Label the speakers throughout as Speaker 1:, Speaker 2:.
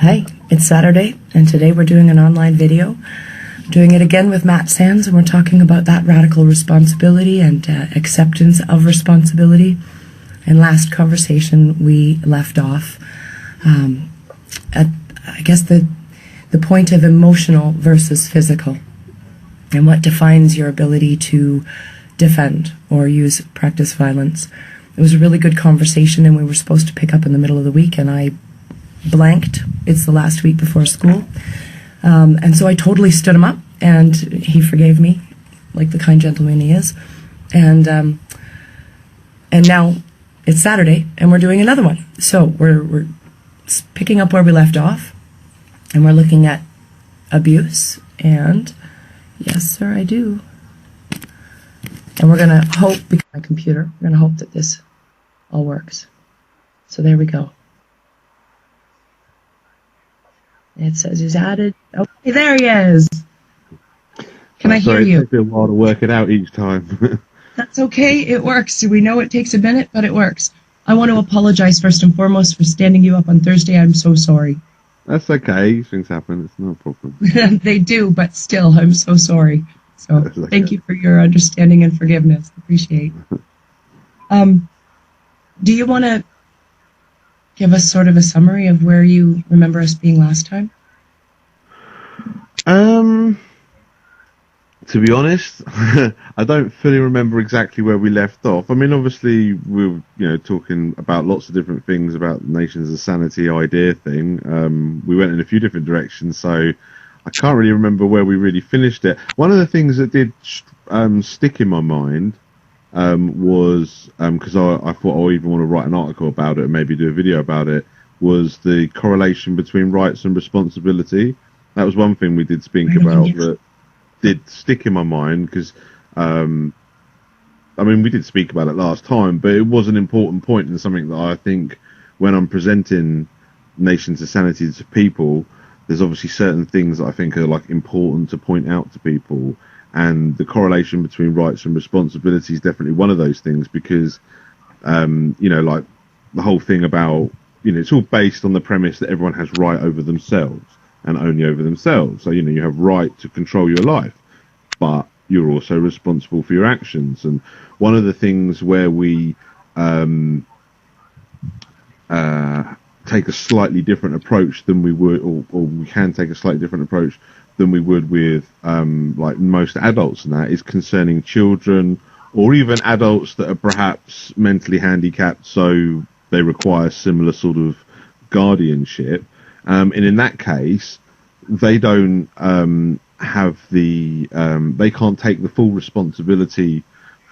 Speaker 1: Hi, it's Saturday, and today we're doing an online video. Doing it again with Matt Sands, and we're talking about that radical responsibility and acceptance of responsibility. In last conversation, we left off at, I guess, the point of emotional versus physical, and what defines your ability to defend or practice violence. It was a really good conversation, and we were supposed to pick up in the middle of the week, and I blanked. It's the last week before school. And so I totally stood him up, and he forgave me, like the kind gentleman he is. And now it's Saturday, and we're doing another one. So we're picking up where we left off, and we're looking at abuse. And yes, sir, I do. And we're going to hope, because my computer, we're going to hope that this all works. So there we go. It says he's added. Okay, there he is. Can I hear you?
Speaker 2: It takes me a while to work it out each time.
Speaker 1: That's okay. It works. We know it takes a minute, but it works. I want to apologize first and foremost for standing you up on Thursday. I'm so sorry.
Speaker 2: That's okay. These things happen. It's no problem.
Speaker 1: They do, but still, I'm so sorry. So
Speaker 2: Okay.
Speaker 1: Thank you for your understanding and forgiveness. Appreciate it. Do you want to give us sort of a summary of where you remember us being last time?
Speaker 2: To be honest, I don't fully remember exactly where we left off. I mean, obviously, we were, talking about lots of different things about the Nations of Sanity idea thing. We went in a few different directions, so I can't really remember where we really finished it. One of the things that did stick in my mind was, because I thought I even want to write an article about it and maybe do a video about it, was the correlation between rights and responsibility. That was one thing we did speak about that did stick in my mind, because we did speak about it last time, but it was an important point and something that I think when I'm presenting Nations of Sanity to people, there's obviously certain things that I think are like important to point out to people, and the correlation between rights and responsibility is definitely one of those things, because like the whole thing about, it's all based on the premise that everyone has right over themselves and only over themselves. So, you have right to control your life, but you're also responsible for your actions. And one of the things where we take a slightly different approach than we would, or we can take a slightly different approach than we would with like most adults, and that is concerning children or even adults that are perhaps mentally handicapped, so they require similar sort of guardianship. And in that case, they don't have they can't take the full responsibility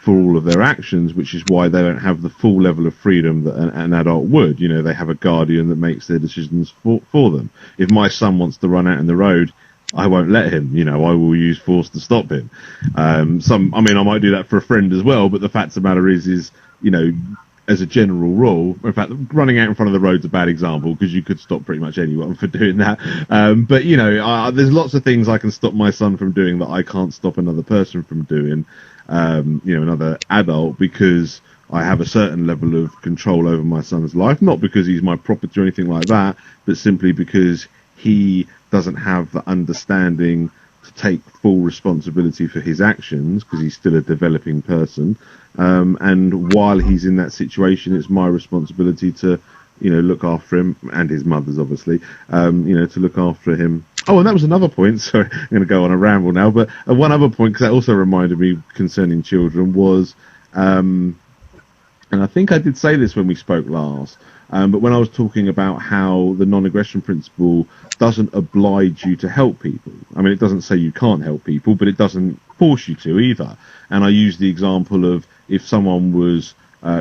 Speaker 2: for all of their actions, which is why they don't have the full level of freedom that an adult would. They have a guardian that makes their decisions for them. If my son wants to run out in the road, I won't let him. I will use force to stop him. I might do that for a friend as well, but the fact of the matter is, as a general rule, in fact, running out in front of the road's a bad example, because you could stop pretty much anyone for doing that. But there's lots of things I can stop my son from doing that I can't stop another person from doing, another adult, because I have a certain level of control over my son's life, not because he's my property or anything like that, but simply because he doesn't have the understanding to take full responsibility for his actions, because he's still a developing person. And while he's in that situation, it's my responsibility to, look after him, and his mother's obviously, to look after him. Oh, and that was another point. Sorry, I'm going to go on a ramble now, but one other point, because that also reminded me concerning children, was, and I think I did say this when we spoke last, but when I was talking about how the non-aggression principle doesn't oblige you to help people. I mean, it doesn't say you can't help people, but it doesn't force you to either. And I used the example of, if someone was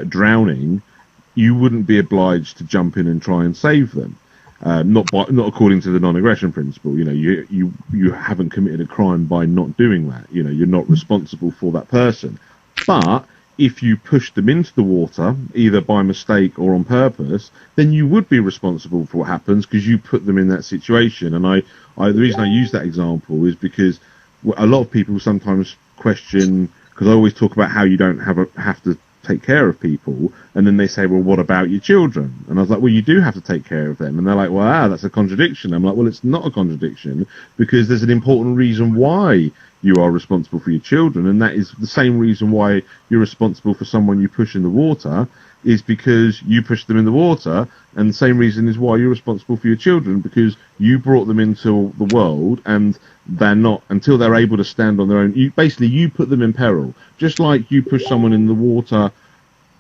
Speaker 2: drowning, you wouldn't be obliged to jump in and try and save them. Not according to the non-aggression principle. You haven't committed a crime by not doing that. You're not responsible for that person. But if you push them into the water, either by mistake or on purpose, then you would be responsible for what happens, because you put them in that situation. And the reason I use that example is because a lot of people sometimes question, because I always talk about how you don't have to take care of people. And then they say, well, what about your children? And I was like, well, you do have to take care of them. And they're like, wow, that's a contradiction. I'm like, well, it's not a contradiction, because there's an important reason why you are responsible for your children. And that is the same reason why you're responsible for someone you push in the water, is because you pushed them in the water. And the same reason is why you're responsible for your children, because you brought them into the world, and they're not, until they're able to stand on their own. You put them in peril. Just like you push someone in the water,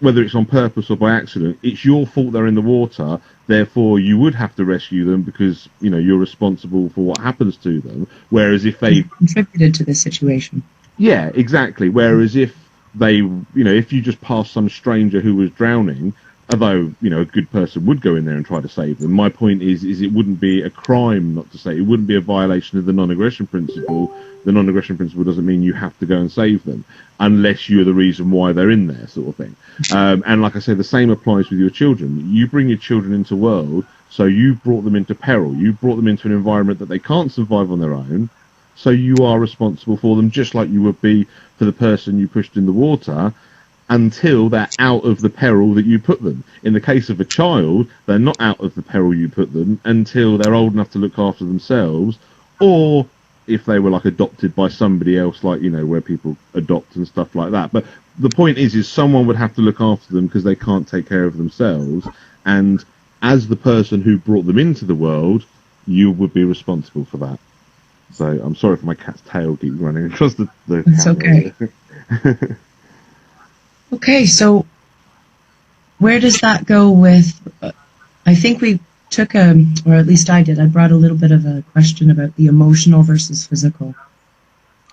Speaker 2: whether it's on purpose or by accident, it's your fault they're in the water. Therefore, you would have to rescue them, because, you know, you're responsible for what happens to them. Whereas if they
Speaker 1: contributed to this situation.
Speaker 2: Yeah, exactly. Whereas if they, you know, if you just pass some stranger who was drowning, although, you know, a good person would go in there and try to save them. My point is it wouldn't be a crime not to say. It wouldn't be a violation of the non-aggression principle. The non-aggression principle doesn't mean you have to go and save them, unless you're the reason why they're in there, sort of thing. And like I say, the same applies with your children. You bring your children into the world, so you've brought them into peril. You've brought them into an environment that they can't survive on their own. So you are responsible for them, just like you would be for the person you pushed in the water, until they're out of the peril that you put them. In the case of a child, they're not out of the peril you put them until they're old enough to look after themselves, or if they were like adopted by somebody else, like, you know, where people adopt and stuff like that. But the point is someone would have to look after them because they can't take care of themselves. And as the person who brought them into the world, you would be responsible for that. So I'm sorry for my cat's tail keep running across the
Speaker 1: It's okay. Okay, so where does that go with, I think we took or at least I did, I brought a little bit of a question about the emotional versus physical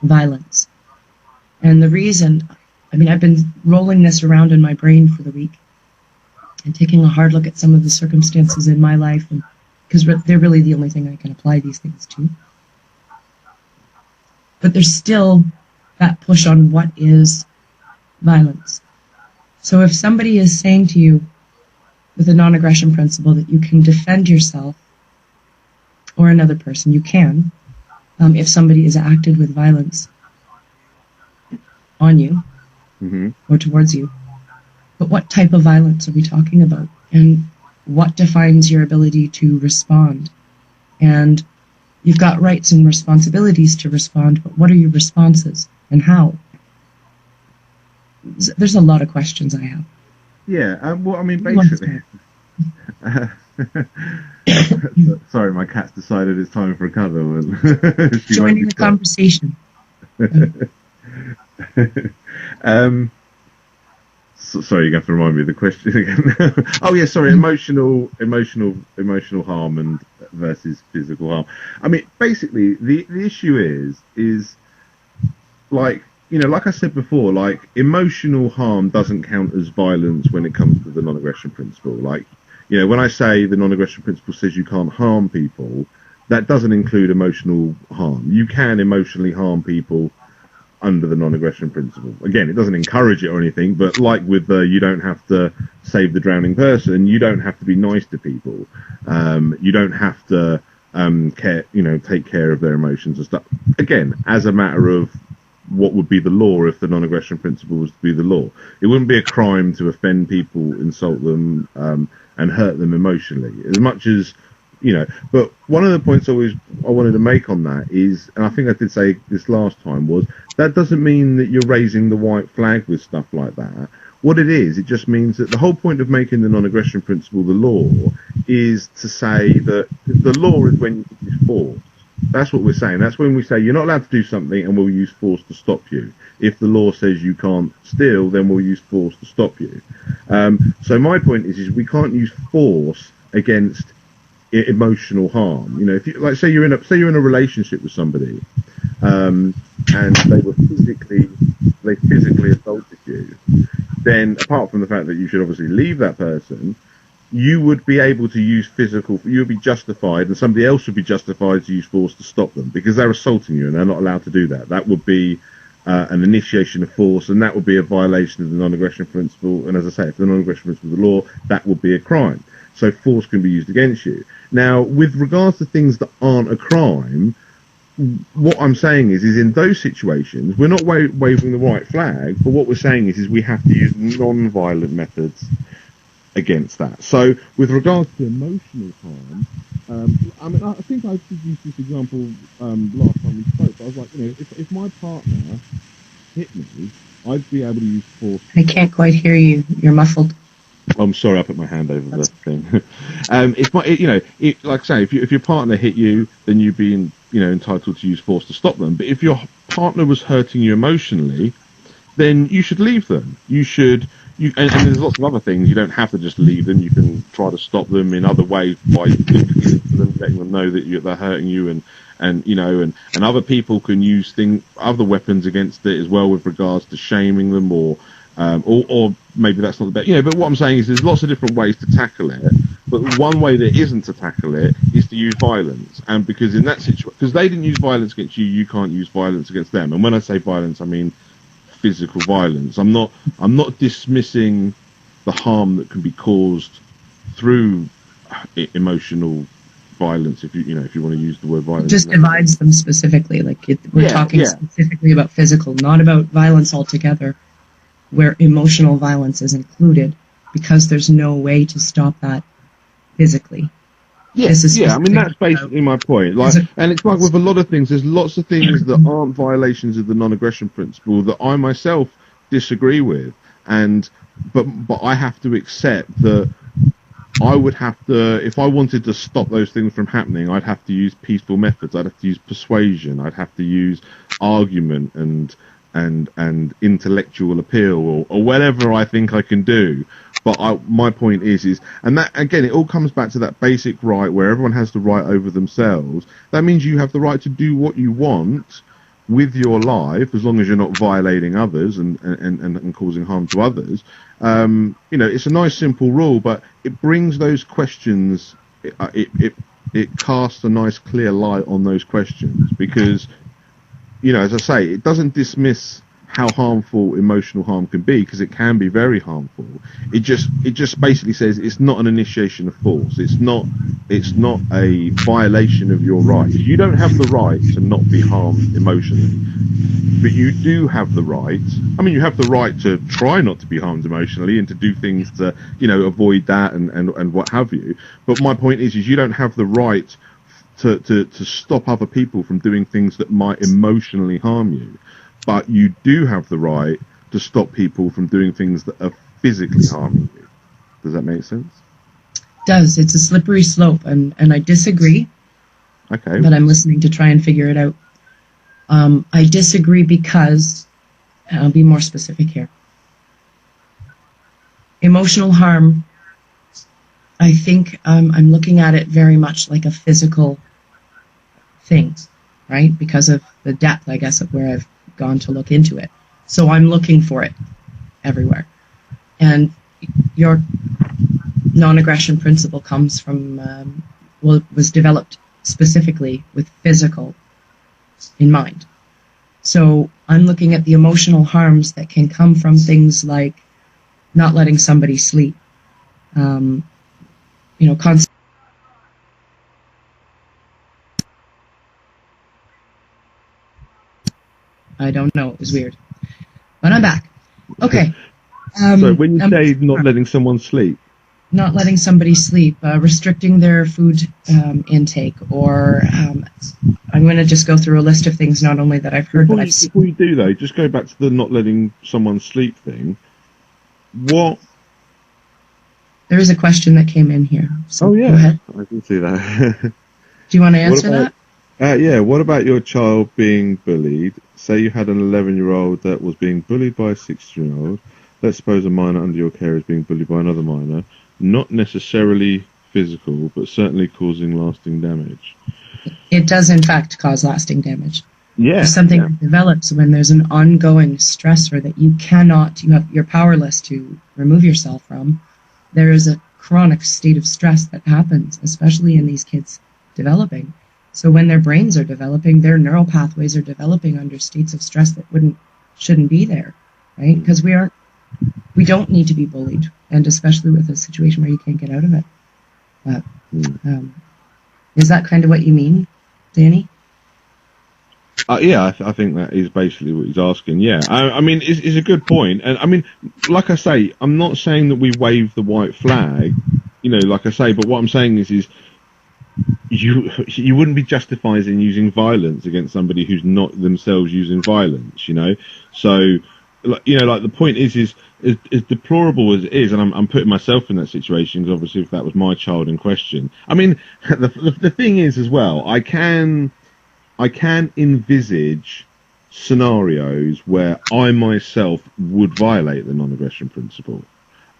Speaker 1: violence. And the reason, I mean, I've been rolling this around in my brain for the week and taking a hard look at some of the circumstances in my life, and because they're really the only thing I can apply these things to. But there's still that push on what is violence. So if somebody is saying to you with a non-aggression principle that you can defend yourself or another person, you can, if somebody has acted with violence on you or towards you. But what type of violence are we talking about? And what defines your ability to respond? And you've got rights and responsibilities to respond, but what are your responses and how? There's a lot of questions I have.
Speaker 2: Yeah, well, I mean, basically... Sorry, my cat's decided it's time for a cuddle. And
Speaker 1: joining the conversation.
Speaker 2: Sorry, you have to remind me of the question again. Oh yeah, sorry. Emotional harm and versus physical harm. I mean, basically, the issue is like, you know, like I said before, like, emotional harm doesn't count as violence when it comes to the non-aggression principle. Like, you know, when I say the non-aggression principle says you can't harm people, that doesn't include emotional harm. You can emotionally harm people under the non-aggression principle. Again, it doesn't encourage it or anything, but like with the, you don't have to save the drowning person, you don't have to be nice to people. You don't have to take care of their emotions and stuff. Again, as a matter of what would be the law if the non-aggression principle was to be the law. It wouldn't be a crime to offend people, insult them, and hurt them emotionally. As much as, you know, but one of the points I wanted to make on that is, and I think I did say this last time, was that doesn't mean that you're raising the white flag with stuff like that. What it is, it just means that the whole point of making the non-aggression principle the law is to say that the law is when you use force. That's what we're saying. That's when we say you're not allowed to do something and we'll use force to stop you. If the law says you can't steal, then we'll use force to stop you. So my point is we can't use force against emotional harm. You know, if you, like, say you're in a relationship with somebody, and they physically assaulted you, then apart from the fact that you should obviously leave that person, you would be able to use you would be justified, and somebody else would be justified to use force to stop them, because they're assaulting you and they're not allowed to do that. That would be an initiation of force, and that would be a violation of the non-aggression principle. And as I say, if the non-aggression principle is the law, that would be a crime. So force can be used against you. Now, with regards to things that aren't a crime, what I'm saying is in those situations, we're not waving the white flag, but what we're saying is we have to use non-violent methods against that. So with regards to emotional harm, I mean, I think I did use this example last time we spoke. But I was like, if my partner hit me, I'd be able to use force.
Speaker 1: I can't quite hear you. You're muffled.
Speaker 2: I'm sorry, I put my hand over the thing. Like I say, if your partner hit you, then you'd be entitled to use force to stop them. But if your partner was hurting you emotionally, then you should leave them. And there's lots of other things. You don't have to just leave them. You can try to stop them in other ways by letting them know that they're hurting you, and other people can use other weapons against it as well, with regards to shaming them or maybe that's not the best. But what I'm saying is there's lots of different ways to tackle it. But one way there isn't to tackle it is to use violence. And because in that situation, because they didn't use violence against you, you can't use violence against them. And when I say violence, I mean physical violence. I'm not dismissing the harm that can be caused through emotional violence, if you want to use the word violence.
Speaker 1: It just divides them specifically. We're talking specifically about physical, not about violence altogether, where emotional violence is included, because there's no way to stop that physically.
Speaker 2: I mean, that's basically my point. And it's like with a lot of things, there's lots of things that aren't violations of the non-aggression principle that I myself disagree with, but I have to accept that I would have to, if I wanted to stop those things from happening, I'd have to use peaceful methods. I'd have to use persuasion. I'd have to use argument and intellectual appeal or whatever I think I can do. But my point is, and that again, it all comes back to that basic right where everyone has the right over themselves. That means you have the right to do what you want with your life, as long as you're not violating others and causing harm to others. It's a nice simple rule, but it brings those questions. It casts a nice clear light on those questions because, as I say, it doesn't dismiss how harmful emotional harm can be, because it can be very harmful. It just basically says it's not an initiation of force. It's not a violation of your rights. You don't have the right to not be harmed emotionally, but you do have the right. I mean, you have the right to try not to be harmed emotionally and to do things to avoid that and what have you. But my point is you don't have the right to stop other people from doing things that might emotionally harm you. But you do have the right to stop people from doing things that are physically harming you. Does that make sense?
Speaker 1: It does. It's a slippery slope, and I disagree.
Speaker 2: Okay.
Speaker 1: But I'm listening to try and figure it out. I disagree because, and I'll be more specific here. Emotional harm, I think I'm looking at it very much like a physical thing, right? Because of the depth, I guess, of where I've gone to look into it. So I'm looking for it everywhere. And your non-aggression principle comes from, was developed specifically with physical in mind. So I'm looking at the emotional harms that can come from things like not letting somebody sleep, constant. I don't know. It was weird. But I'm back. Okay.
Speaker 2: So when you say not letting someone sleep?
Speaker 1: Not letting somebody sleep, restricting their food intake, or I'm going to just go through a list of things, not only that I've heard, but I've seen.
Speaker 2: Before you do, though, just go back to the not letting someone sleep thing. What?
Speaker 1: There is a question that came in here. So
Speaker 2: yeah.
Speaker 1: Go ahead.
Speaker 2: I can see that.
Speaker 1: Do you want to answer that?
Speaker 2: Yeah. What about your child being bullied? Say you had an 11-year-old that was being bullied by a 16-year-old. Let's suppose a minor under your care is being bullied by another minor. Not necessarily physical, but certainly causing lasting damage.
Speaker 1: It does, in fact, cause lasting damage.
Speaker 2: Yeah.
Speaker 1: If something develops when there's an ongoing stressor that you're powerless to remove yourself from, there is a chronic state of stress that happens, especially in these kids developing. So when their brains are developing, their neural pathways are developing under states of stress that shouldn't be there, right? Because we don't need to be bullied, and especially with a situation where you can't get out of it. But is that kind of what you mean, Danny?
Speaker 2: I think that is basically what he's asking. Yeah, I mean, it's a good point, and I mean, like I say, I'm not saying that we wave the white flag, like I say, but what I'm saying is you wouldn't be justified in using violence against somebody who's not themselves using violence, So, like the point is as deplorable as it is, and I'm putting myself in that situation because obviously if that was my child in question, I mean, the thing is as well, I can envisage scenarios where I myself would violate the non-aggression principle.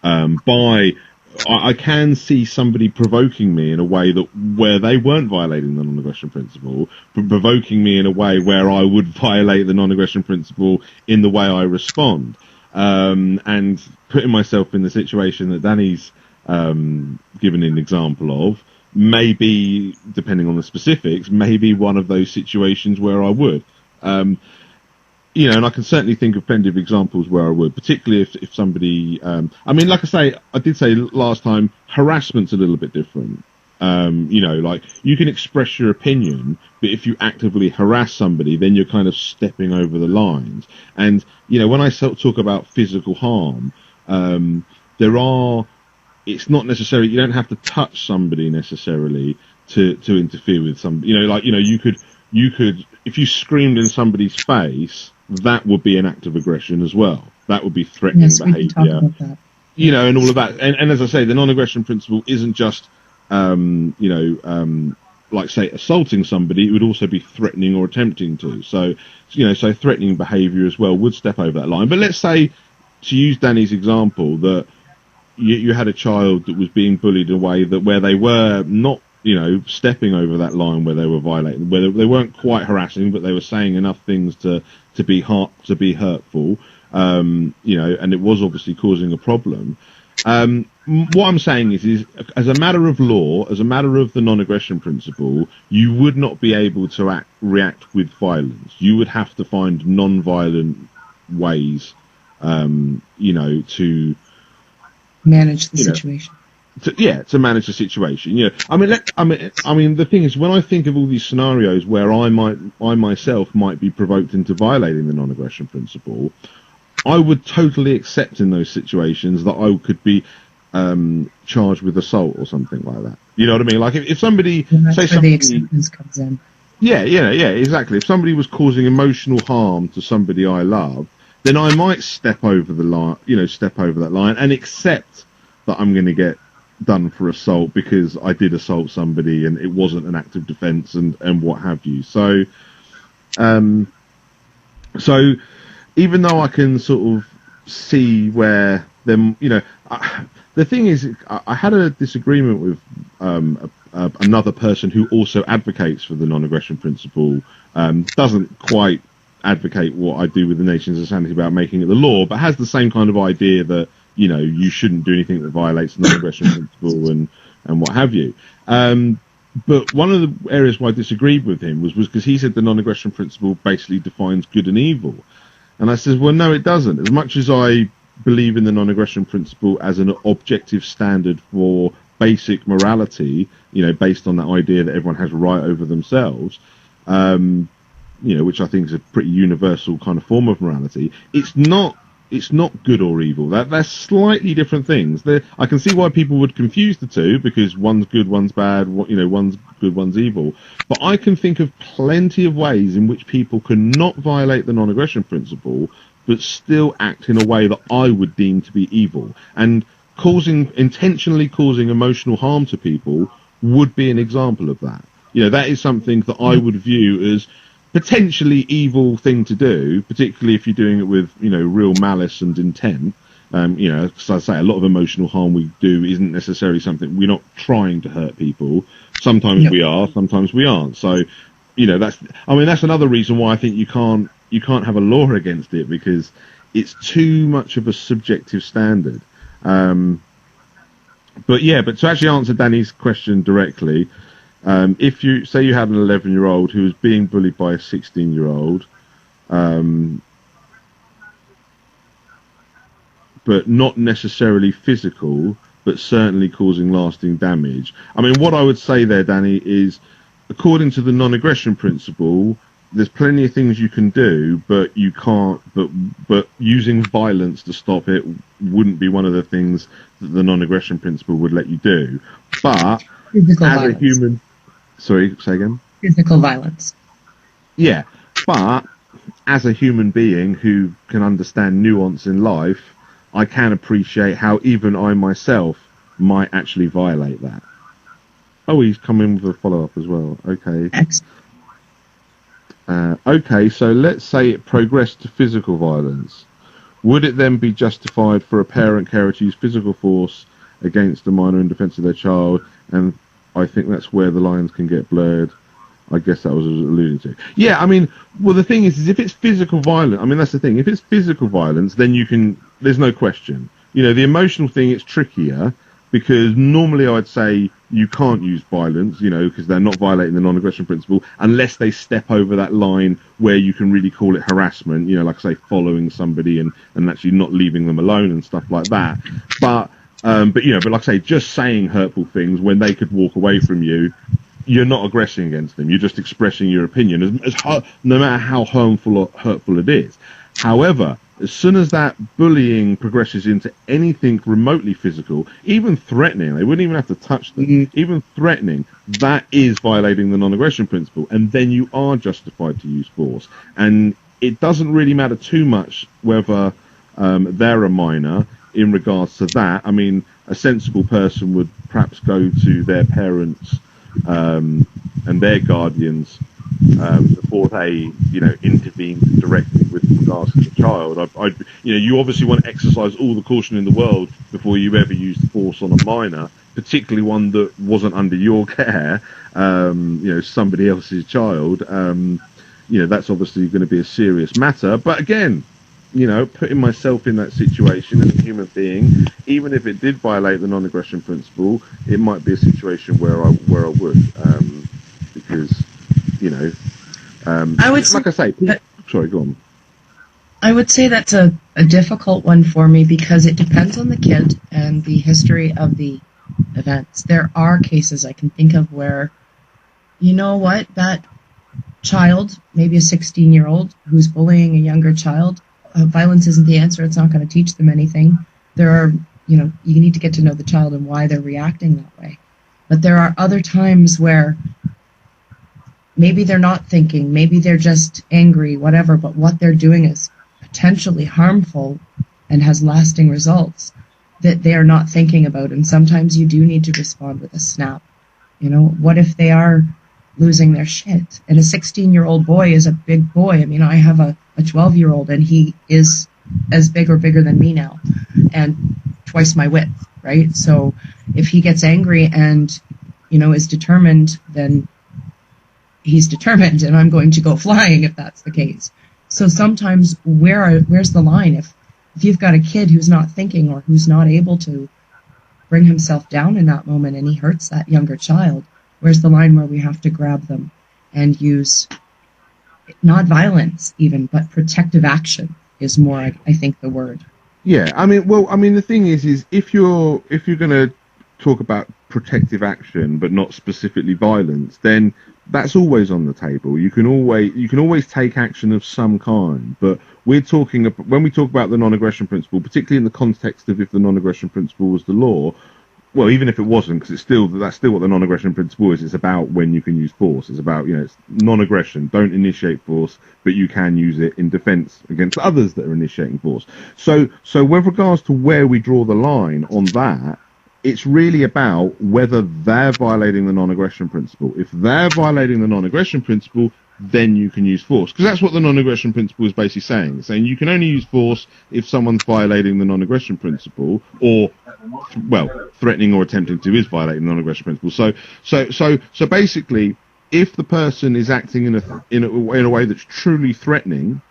Speaker 2: I can see somebody provoking me in a way where they weren't violating the non-aggression principle, but provoking me in a way where I would violate the non-aggression principle in the way I respond. And putting myself in the situation that Danny's given an example of, maybe, depending on the specifics, maybe one of those situations where I would. And I can certainly think of plenty of examples where I would, particularly if somebody, I mean, like I did say last time, harassment's a little bit different. Like you can express your opinion, but if you actively harass somebody, then you're kind of stepping over the lines. And, when I talk about physical harm, it's not necessarily, you don't have to touch somebody necessarily to interfere with somebody. You could, if you screamed in somebody's face, that would be an act of aggression as well. That would be threatening behaviour.
Speaker 1: We can talk about that.
Speaker 2: And all of that. And as I say, the non-aggression principle isn't just, like say assaulting somebody. It would also be threatening or attempting to. So threatening behaviour as well would step over that line. But let's say, to use Danny's example, that you had a child that was being bullied in a way where they were not, stepping over that line where they were violating, where they weren't quite harassing, but they were saying enough things to be hurtful, and it was obviously causing a problem. What I'm saying is as a matter of law, as a matter of the non-aggression principle, you would not be able to react with violence. You would have to find non-violent ways, to
Speaker 1: manage the situation.
Speaker 2: To manage the situation. I mean, the thing is, when I think of all these scenarios where I myself might be provoked into violating the non-aggression principle, I would totally accept in those situations that I could be charged with assault or something like that. You know what I mean? Like if somebody say somebody, the acceptance comes in. Yeah, exactly. If somebody was causing emotional harm to somebody I love, then I might step over the line, step over that line and accept that I'm going to get done for assault because I did assault somebody and it wasn't an act of defence and what have you. So even though I can sort of see where them, the thing is, I had a disagreement with another person who also advocates for the non-aggression principle, doesn't quite advocate what I do with the Nations of Sanity about making it the law, but has the same kind of idea that, you shouldn't do anything that violates the non-aggression principle and what have you. But one of the areas where I disagreed with him was because he said the non-aggression principle basically defines good and evil. And I said, well, no, it doesn't. As much as I believe in the non-aggression principle as an objective standard for basic morality, based on that idea that everyone has a right over themselves, which I think is a pretty universal kind of form of morality, it's not good or evil. They're slightly different things. I can see why people would confuse the two because one's good, one's bad. One's good, one's evil. But I can think of plenty of ways in which people can not violate the non-aggression principle, but still act in a way that I would deem to be evil. And intentionally causing emotional harm to people would be an example of that. That is something that I would view as potentially evil thing to do, particularly if you're doing it with, real malice and intent. Because I say a lot of emotional harm we do isn't necessarily something, we're not trying to hurt people. Sometimes we are, sometimes we aren't. So, that's another reason why I think you can't have a law against it, because it's too much of a subjective standard. But to actually answer Danny's question directly, if you say you had an 11-year-old who was being bullied by a 16-year-old, but not necessarily physical, but certainly causing lasting damage. I mean, what I would say there, Danny, is according to the non-aggression principle, there's plenty of things you can do, but you can't. But using violence to stop it wouldn't be one of the things that the non-aggression principle would let you do. But
Speaker 1: Physical
Speaker 2: as
Speaker 1: violence.
Speaker 2: a human, sorry, say again.
Speaker 1: Physical violence.
Speaker 2: Yeah, but as a human being who can understand nuance in life, I can appreciate how even I myself might actually violate that. Oh, he's come in with a follow-up as well. Okay.
Speaker 1: Excellent.
Speaker 2: Okay, so let's say it progressed to physical violence. Would it then be justified for a parent carer to use physical force against a minor in defence of their child? And I think that's where the lines can get blurred. I guess that was alluding to. Yeah, I mean, well, the thing is if it's physical violence, I mean, that's the thing. If it's physical violence, then you can, there's no question. You know, the emotional thing, it's trickier because normally I'd say you can't use violence, you know, because they're not violating the non-aggression principle unless they step over that line where you can really call it harassment, you know, like I say, following somebody and actually not leaving them alone and stuff like that. But you know, but like I say, just saying hurtful things when they could walk away from you, you're not aggressing against them. You're just expressing your opinion, no matter how harmful or hurtful it is. However, as soon as that bullying progresses into anything remotely physical, even threatening, they wouldn't even have to touch them, even threatening, that is violating the non-aggression principle, and then you are justified to use force. And it doesn't really matter too much whether they're a minor in regards to that. I mean, a sensible person would perhaps go to their parents and their guardians before they, you know, intervene directly with regards to the child. You know, you obviously want to exercise all the caution in the world before you ever use force on a minor, particularly one that wasn't under your care, you know, somebody else's child. You know, that's obviously going to be a serious matter. But again, you know, putting myself in that situation as a human being, even if it did violate the non-aggression principle, it might be a situation where I would, because, you know,
Speaker 1: I would
Speaker 2: like I say, sorry, go on.
Speaker 1: I would say that's a difficult one for me because it depends on the kid and the history of the events. There are cases I can think of where, you know what, that child, maybe a 16-year-old who's bullying a younger child, violence isn't the answer. It's not going to teach them anything. There are, you know, you need to get to know the child and why they're reacting that way. But there are other times where maybe they're not thinking, maybe they're just angry, whatever, but what they're doing is potentially harmful and has lasting results that they are not thinking about. And sometimes you do need to respond with a snap. You know, what if they are losing their shit? And a 16-year-old boy is a big boy. I mean, I have a 12-year-old and he is as big or bigger than me now and twice my width, right? So if he gets angry and, you know, is determined, then he's determined and I'm going to go flying if that's the case. So sometimes where's the line? If you've got a kid who's not thinking or who's not able to bring himself down in that moment and he hurts that younger child, where's the line where we have to grab them and use not violence even, but protective action is more, I think, the word.
Speaker 2: Yeah, I mean, well, I mean, the thing is if you're going to talk about protective action but not specifically violence, then that's always on the table. You can always take action of some kind. But we're talking when we talk about the non-aggression principle, particularly in the context of if the non-aggression principle was the law. Well, even if it wasn't, because that's still what the non-aggression principle is. It's about when you can use force. It's about, you know, it's non-aggression. Don't initiate force, but you can use it in defence against others that are initiating force. So with regards to where we draw the line on that, it's really about whether they're violating the non-aggression principle. If they're violating the non-aggression principle, then you can use force. Because that's what the non-aggression principle is basically saying. It's saying you can only use force if someone's violating the non-aggression principle, or, well, threatening or attempting to is violating the non-aggression principle. So basically, if the person is acting in a way that's truly threatening,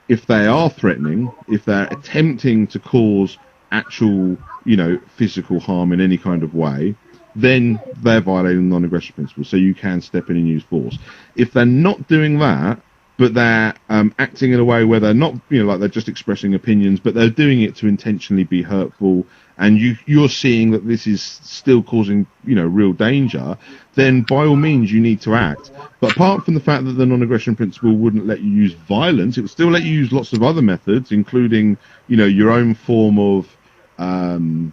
Speaker 2: if they are threatening, if they're attempting to cause actual, you know, physical harm in any kind of way, then they're violating the non-aggression principle. So you can step in and use force. If they're not doing that, but they're acting in a way where they're not, like they're just expressing opinions, but they're doing it to intentionally be hurtful, and you're seeing that this is still causing, real danger, then by all means you need to act. But apart from the fact that the non-aggression principle wouldn't let you use violence, it would still let you use lots of other methods, including, your own form of, I'm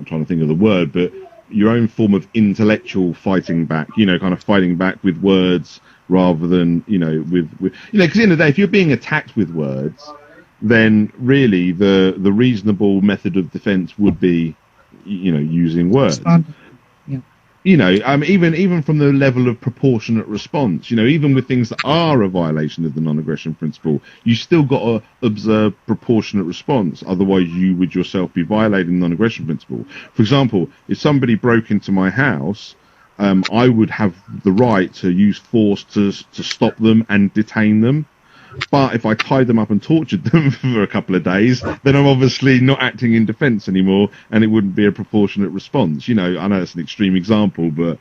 Speaker 2: trying to think of the word, but your own form of intellectual fighting back, kind of fighting back with words rather than, with because at the end of the day, if you're being attacked with words, then really the reasonable method of defense would be, using words. Yeah. Even from the level of proportionate response, even with things that are a violation of the non-aggression principle, you still got to observe proportionate response. Otherwise, you would yourself be violating the non-aggression principle. For example, if somebody broke into my house, I would have the right to use force to stop them and detain them. But if I tied them up and tortured them for a couple of days, then I'm obviously not acting in defence anymore, and it wouldn't be a proportionate response. I know it's an extreme example, but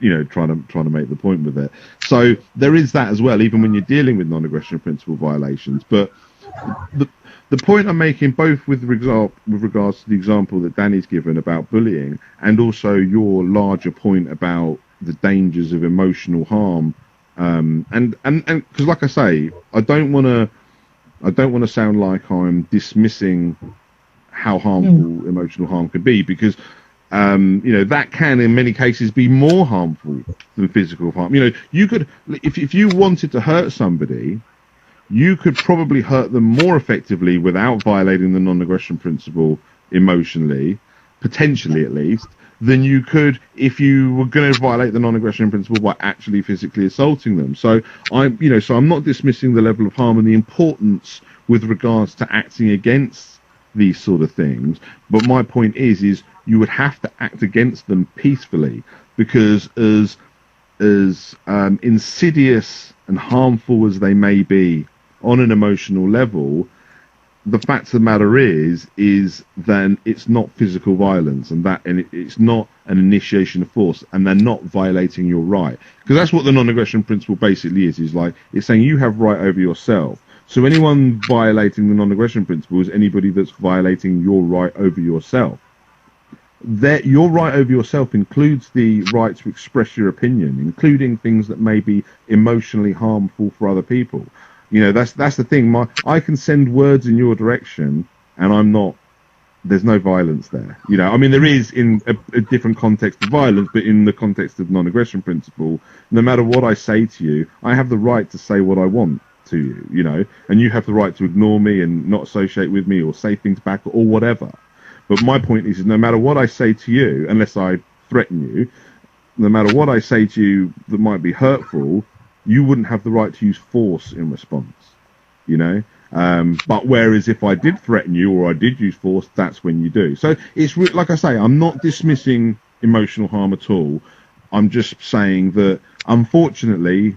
Speaker 2: trying to make the point with it. So there is that as well, even when you're dealing with non-aggression principle violations. But the point I'm making, both with regards to the example that Danny's given about bullying, and also your larger point about the dangers of emotional harm. And because, like I say, I don't want to sound like I'm dismissing how harmful emotional harm could be, because that can in many cases be more harmful than physical harm. You could, if you wanted to hurt somebody, you could probably hurt them more effectively without violating the non-aggression principle emotionally, potentially at least, than you could if you were going to violate the non-aggression principle by actually physically assaulting them. So I'm not dismissing the level of harm and the importance with regards to acting against these sort of things. But my point is you would have to act against them peacefully, because as insidious and harmful as they may be on an emotional level, the fact of the matter is then it's not physical violence, and it's not an initiation of force, and they're not violating your right, because that's what the non-aggression principle basically is like it's saying you have right over yourself. So anyone violating the non-aggression principle is anybody that's violating your right over yourself. Your right over yourself includes the right to express your opinion, including things that may be emotionally harmful for other people. That's the thing. I can send words in your direction, and there's no violence there. There is in a different context of violence, but in the context of non-aggression principle, no matter what I say to you, I have the right to say what I want to you, and you have the right to ignore me and not associate with me or say things back or whatever. But my point is no matter what I say to you, unless I threaten you, no matter what I say to you that might be hurtful, you wouldn't have the right to use force in response, but whereas if I did threaten you or I did use force, that's when you do. So it's like I say, I'm not dismissing emotional harm at all. I'm just saying that unfortunately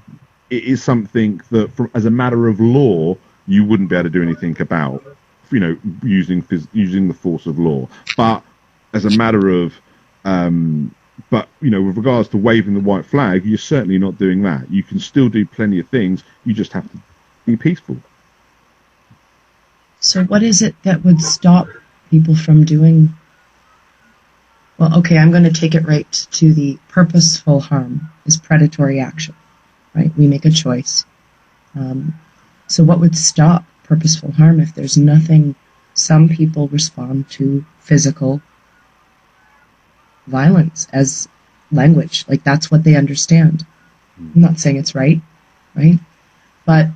Speaker 2: it is something that as a matter of law, you wouldn't be able to do anything about, using the force of law. But as a matter of with regards to waving the white flag, you're certainly not doing that. You can still do plenty of things. You just have to be peaceful.
Speaker 1: So what is it that would stop people from doing... Well, okay, I'm going to take it right to the purposeful harm is predatory action, right? We make a choice. So what would stop purposeful harm if there's nothing? Some people respond to physical violence as language, like that's what they understand. I'm not saying it's right? But,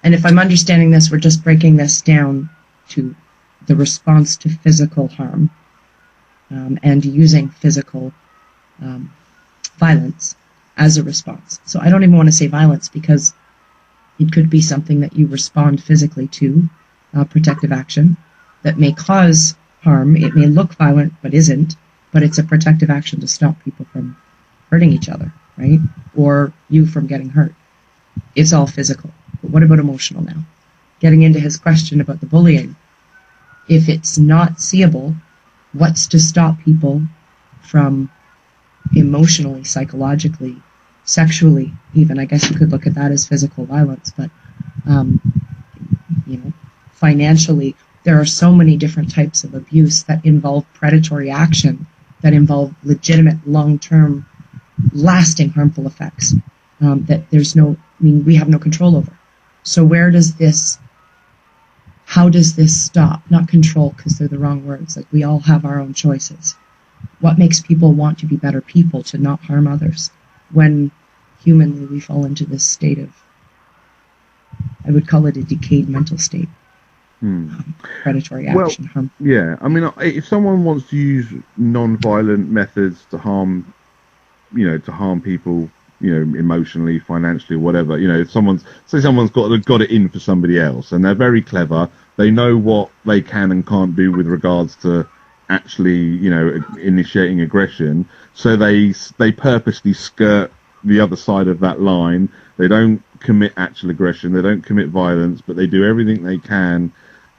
Speaker 1: and if I'm understanding this, we're just breaking this down to the response to physical harm, and using physical violence as a response. So I don't even want to say violence, because it could be something that you respond physically to, protective action, that may cause harm. It may look violent, but isn't. But it's a protective action to stop people from hurting each other, right? Or you from getting hurt. It's all physical. But what about emotional now? Getting into his question about the bullying. If it's not seeable, what's to stop people from emotionally, psychologically sexually, even. I guess you could look at that as physical violence, but, financially, there are so many different types of abuse that involve predatory action, that involve legitimate, long-term, lasting harmful effects, that we have no control over. So how does this stop? Not control, because they're the wrong words. Like, we all have our own choices. What makes people want to be better people, to not harm others, when humanly we fall into this state of, I would call it a decayed mental state. Predatory action, harm.
Speaker 2: Yeah, I mean, if someone wants to use non-violent methods to harm people, emotionally, financially, whatever, if someone's got it in for somebody else, and they're very clever, they know what they can and can't do with regards to actually, initiating aggression, so they purposely skirt the other side of that line. They don't commit actual aggression, they don't commit violence, but they do everything they can,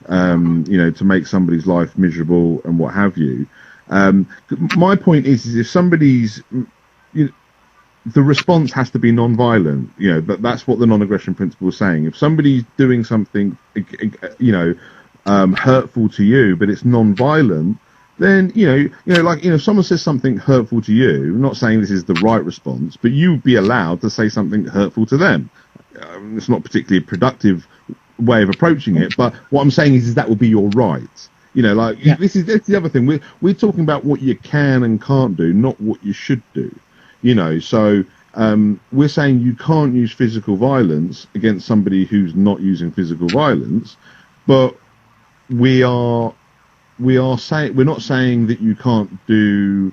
Speaker 2: to make somebody's life miserable and what have you. My point is if somebody's, the response has to be non-violent, but that's what the non-aggression principle is saying. If somebody's doing something, hurtful to you, but it's non-violent, then, if someone says something hurtful to you, I'm not saying this is the right response, but you'd be allowed to say something hurtful to them. It's not particularly a productive way of approaching it, but what I'm saying is that will be your right. This is the other thing. We're talking about what you can and can't do, not what you should do. So we're saying you can't use physical violence against somebody who's not using physical violence, but we're not saying that you can't do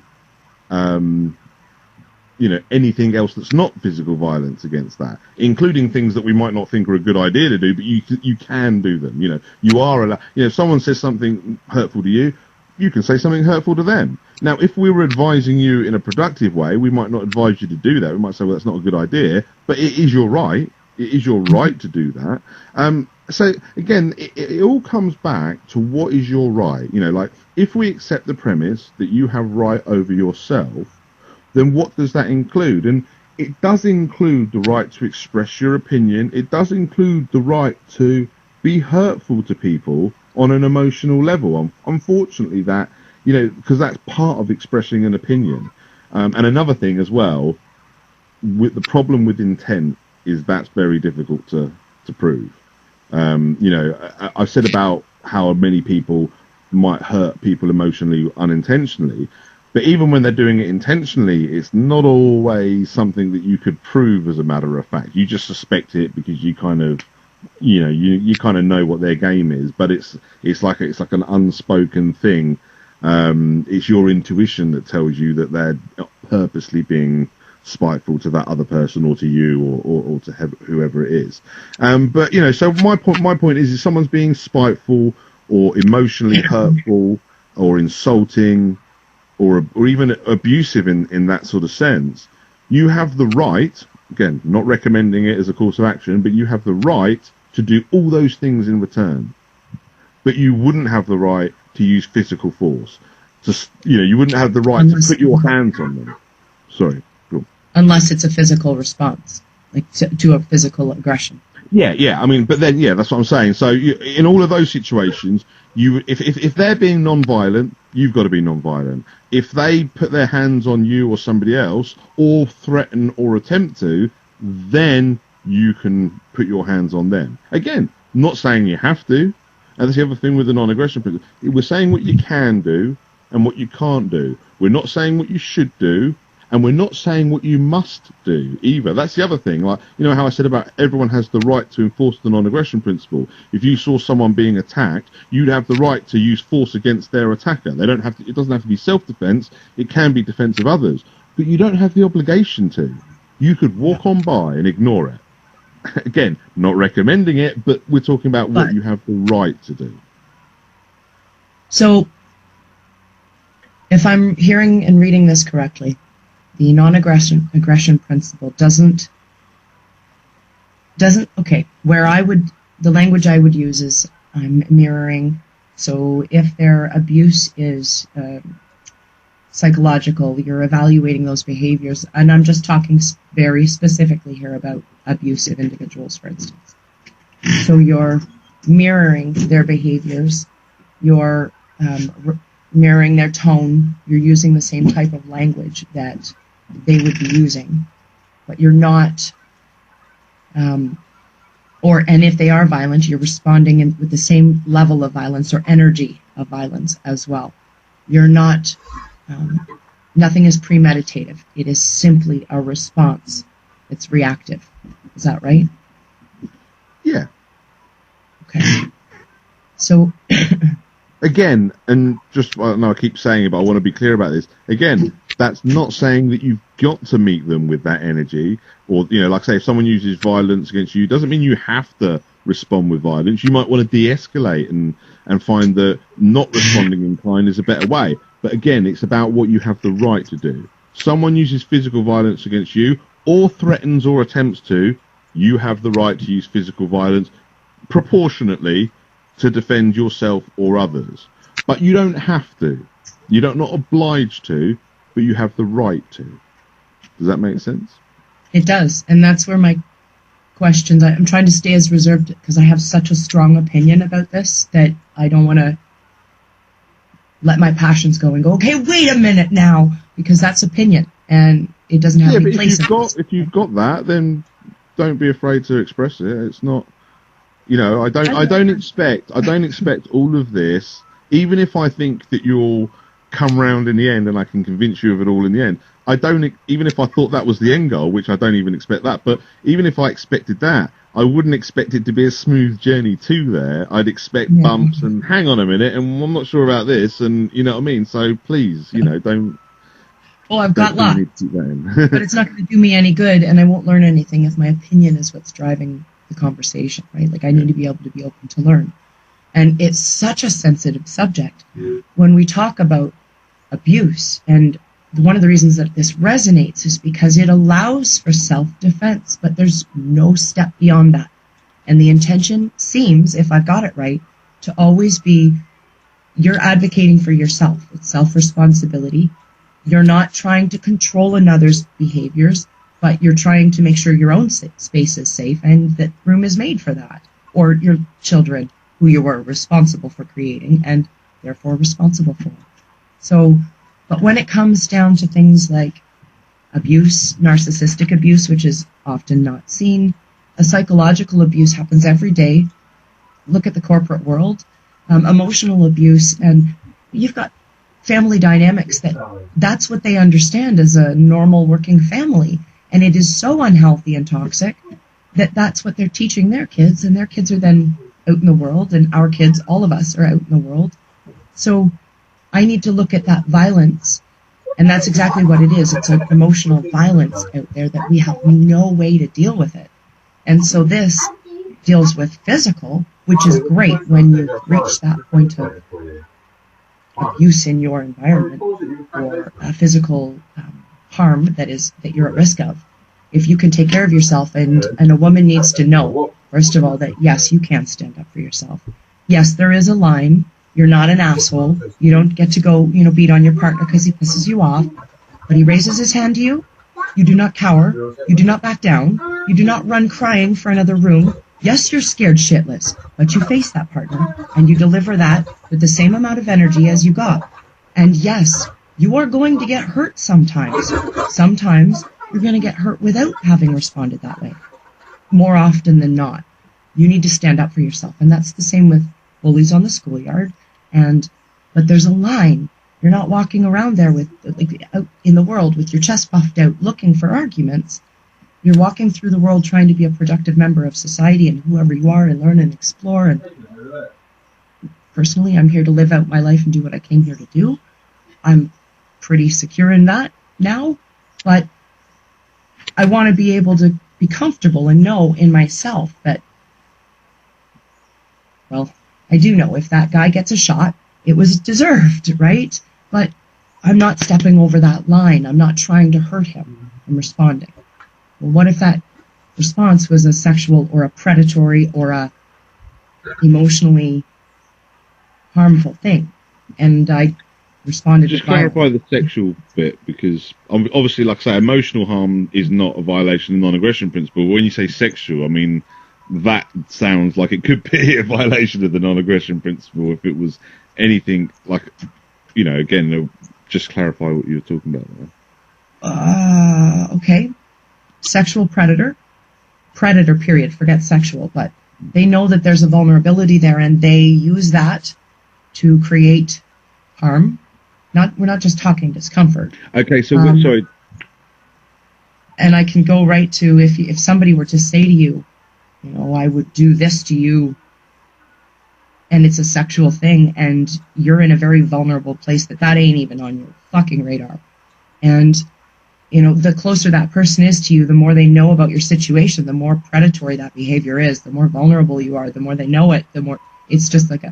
Speaker 2: anything else that's not physical violence against that, including things that we might not think are a good idea to do, but you can do them. You are allowed. If someone says something hurtful to you, you can say something hurtful to them. Now, if we were advising you in a productive way, we might not advise you to do that. We might say, well, that's not a good idea, but it is your right. It is your right to do that. So again, it all comes back to what is your right. If we accept the premise that you have right over yourself, then what does that include? And it does include the right to express your opinion. It does include the right to be hurtful to people on an emotional level. Unfortunately, that, because that's part of expressing an opinion. And another thing as well, with the problem with intent, is that's very difficult to prove. I've said about how many people might hurt people emotionally unintentionally, but even when they're doing it intentionally, it's not always something that you could prove as a matter of fact. You just suspect it because you kind of, you kind of know what their game is, but it's like an unspoken thing. It's your intuition that tells you that they're purposely being spiteful to that other person or to you or to whoever it is. So my point is if someone's being spiteful or emotionally hurtful or insulting or even abusive in that sort of sense, you have the right, again, not recommending it as a course of action, but you have the right to do all those things in return. But you wouldn't have the right to use physical force. You wouldn't have the right to put your hands on them. Sorry.
Speaker 1: Unless it's a physical response, like to a physical aggression.
Speaker 2: Yeah. I mean, but then, that's what I'm saying. So in all of those situations, if they're being non-violent, you've got to be non-violent. If they put their hands on you or somebody else, or threaten or attempt to, then you can put your hands on them. Again, not saying you have to. And that's the other thing with the non-aggression principle. We're saying what you can do and what you can't do. We're not saying what you should do. And we're not saying what you must do either. That's the other thing. Like, how I said about everyone has the right to enforce the non-aggression principle. If you saw someone being attacked, you'd have the right to use force against their attacker. It doesn't have to be self-defense. It can be defense of others. But you don't have the obligation to. You could walk on by and ignore it. Again, not recommending it, but we're talking about what you have the right to do.
Speaker 1: So, if I'm hearing and reading this correctly, the non-aggression principle doesn't okay, the language I would use is I'm mirroring. So if their abuse is psychological, you're evaluating those behaviors. And I'm just talking very specifically here about abusive individuals, for instance. So you're mirroring their behaviors, you're mirroring their tone, you're using the same type of language that they would be using, but you're not, and if they are violent, you're responding with the same level of violence or energy of violence as well. You're not, nothing is premeditative. It is simply a response. It's reactive. Is that right?
Speaker 2: Yeah.
Speaker 1: Okay. So
Speaker 2: again, and just, well, no, I keep saying it, but I want to be clear about this. Again, that's not saying that you've got to meet them with that energy, or, you know, like I say, if someone uses violence against you, doesn't mean you have to respond with violence. You might want to de-escalate and find that not responding in kind is a better way. But again, it's about what you have the right to do. Someone uses physical violence against you, or threatens or attempts to, you have the right to use physical violence proportionately to defend yourself or others. But you don't have to. You're not obliged to, but you have the right to. Does that make sense?
Speaker 1: It does. And that's where my questions, I'm trying to stay as reserved because I have such a strong opinion about this that I don't want to let my passions go and go, okay, wait a minute now, because that's opinion and it doesn't have any place.
Speaker 2: If you've got that, then don't be afraid to express it. It's not, you know, I don't expect all of this, even if I think that you'll come round in the end and I can convince you of it all in the end. Even if I thought that was the end goal, which I don't even expect that, but even if I expected that, I wouldn't expect it to be a smooth journey to there. I'd expect bumps and hang on a minute, and I'm not sure about this, and you know what I mean? So please, you know, don't.
Speaker 1: Well, I've got lots, but it's not going to do me any good, and I won't learn anything if my opinion is what's driving the conversation, right? Like, I need to be able to be open to learn. And it's such a sensitive subject when we talk about abuse, and one of the reasons that this resonates is because it allows for self-defense, but there's no step beyond that. And the intention seems, if I've got it right, to always be, you're advocating for yourself. It's self-responsibility. You're not trying to control another's behaviors, but you're trying to make sure your own space is safe and that room is made for that. Or your children, who you were responsible for creating and therefore responsible for. So, but when it comes down to things like abuse, narcissistic abuse, which is often not seen, a psychological abuse happens every day. Look at the corporate world, emotional abuse, and you've got family dynamics that's what they understand as a normal working family. And it is so unhealthy and toxic that that's what they're teaching their kids, and their kids are then out in the world, and our kids, all of us, are out in the world. So I need to look at that violence, and that's exactly what it is. It's an emotional violence out there that we have no way to deal with it. And so this deals with physical, which is great when you reach that point of abuse in your environment or physical harm that you're at risk of. If you can take care of yourself, and a woman needs to know, first of all, that yes, you can stand up for yourself. Yes, there is a line. You're not an asshole. You don't get to go, beat on your partner because he pisses you off. But he raises his hand to you. You do not cower. You do not back down. You do not run crying for another room. Yes, you're scared shitless, but you face that partner and you deliver that with the same amount of energy as you got. And yes, you are going to get hurt sometimes. Sometimes you're going to get hurt without having responded that way. More often than not, you need to stand up for yourself. And that's the same with bullies on the schoolyard. But there's a line. You're not walking around there out in the world with your chest puffed out looking for arguments. You're walking through the world trying to be a productive member of society and whoever you are, and learn and explore. And personally, I'm here to live out my life and do what I came here to do. I'm pretty secure in that now, but I want to be able to be comfortable and know in myself that, well, I do know if that guy gets a shot, it was deserved, right? But I'm not stepping over that line. I'm not trying to hurt him. I'm responding. Well, what if that response was a sexual or a predatory or a emotionally harmful thing? And I responded
Speaker 2: Just
Speaker 1: with violence.
Speaker 2: clarify the sexual bit, because obviously, like I say, emotional harm is not a violation of the non-aggression principle. When you say sexual, I mean, that sounds like it could be a violation of the non-aggression principle if it was anything like, again, just clarify what you were talking about there.
Speaker 1: Okay. Sexual predator, period. Forget sexual, but they know that there's a vulnerability there, and they use that to create harm. We're not just talking discomfort.
Speaker 2: Okay, so sorry.
Speaker 1: And I can go right to if somebody were to say to you, I would do this to you, and it's a sexual thing, and you're in a very vulnerable place that ain't even on your fucking radar. And, the closer that person is to you, the more they know about your situation, the more predatory that behavior is, the more vulnerable you are, the more they know it, the more it's just like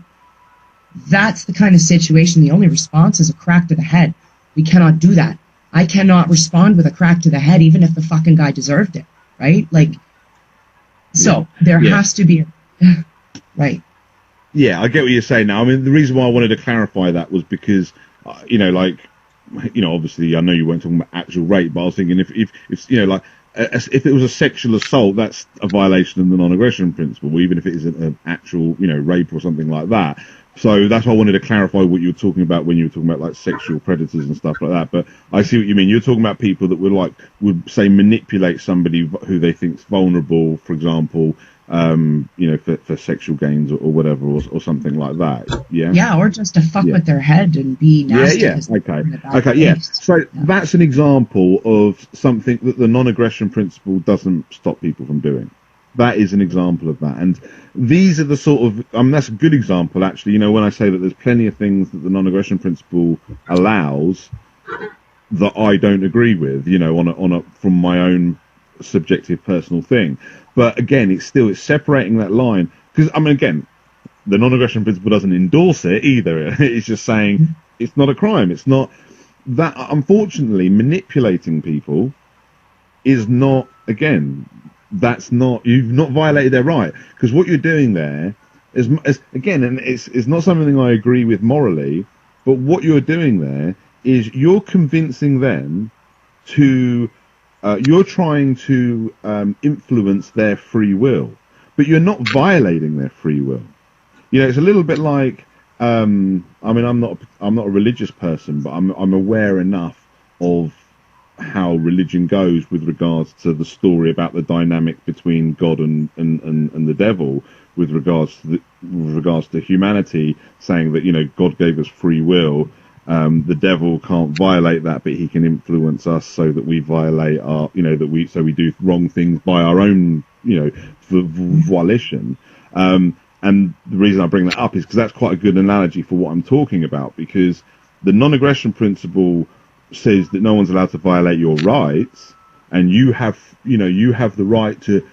Speaker 1: that's the kind of situation. The only response is a crack to the head. We cannot do that. I cannot respond with a crack to the head, even if the fucking guy deserved it, right? So there has to be, right.
Speaker 2: Yeah, I get what you're saying now. I mean, the reason why I wanted to clarify that was because, obviously I know you weren't talking about actual rape, but I was thinking if it was a sexual assault, that's a violation of the non-aggression principle, even if it isn't an actual, rape or something like that. So that's why I wanted to clarify what you were talking about when you were talking about like sexual predators and stuff like that. But I see what you mean. You're talking about people that would say manipulate somebody who they think's vulnerable, for example, for sexual gains or whatever, or something like that. Yeah.
Speaker 1: Yeah, or just to fuck with their head and be nasty.
Speaker 2: Yeah. Okay. Yeah. So that's an example of something that the non-aggression principle doesn't stop people from doing. That is an example of that. And these are the sort of, that's a good example, actually, when I say that there's plenty of things that the non-aggression principle allows that I don't agree with, from my own subjective personal thing. But again, it's separating that line. Because, again, the non-aggression principle doesn't endorse it either. It's just saying it's not a crime. It's not that, unfortunately, manipulating people is not, again, you've not violated their right, because what you're doing there is again, and it's not something I agree with morally, but what you're doing there is you're convincing them to, you're trying to influence their free will, but you're not violating their free will. It's a little bit like, I'm not a religious person, but I'm aware enough of how religion goes with regards to the story about the dynamic between God and the devil, with regards to humanity, saying that God gave us free will. The devil can't violate that, but he can influence us so that we violate our, so we do wrong things by our own, volition. And the reason I bring that up is because that's quite a good analogy for what I'm talking about, because the non-aggression principle says that no one's allowed to violate your rights, and you have the right to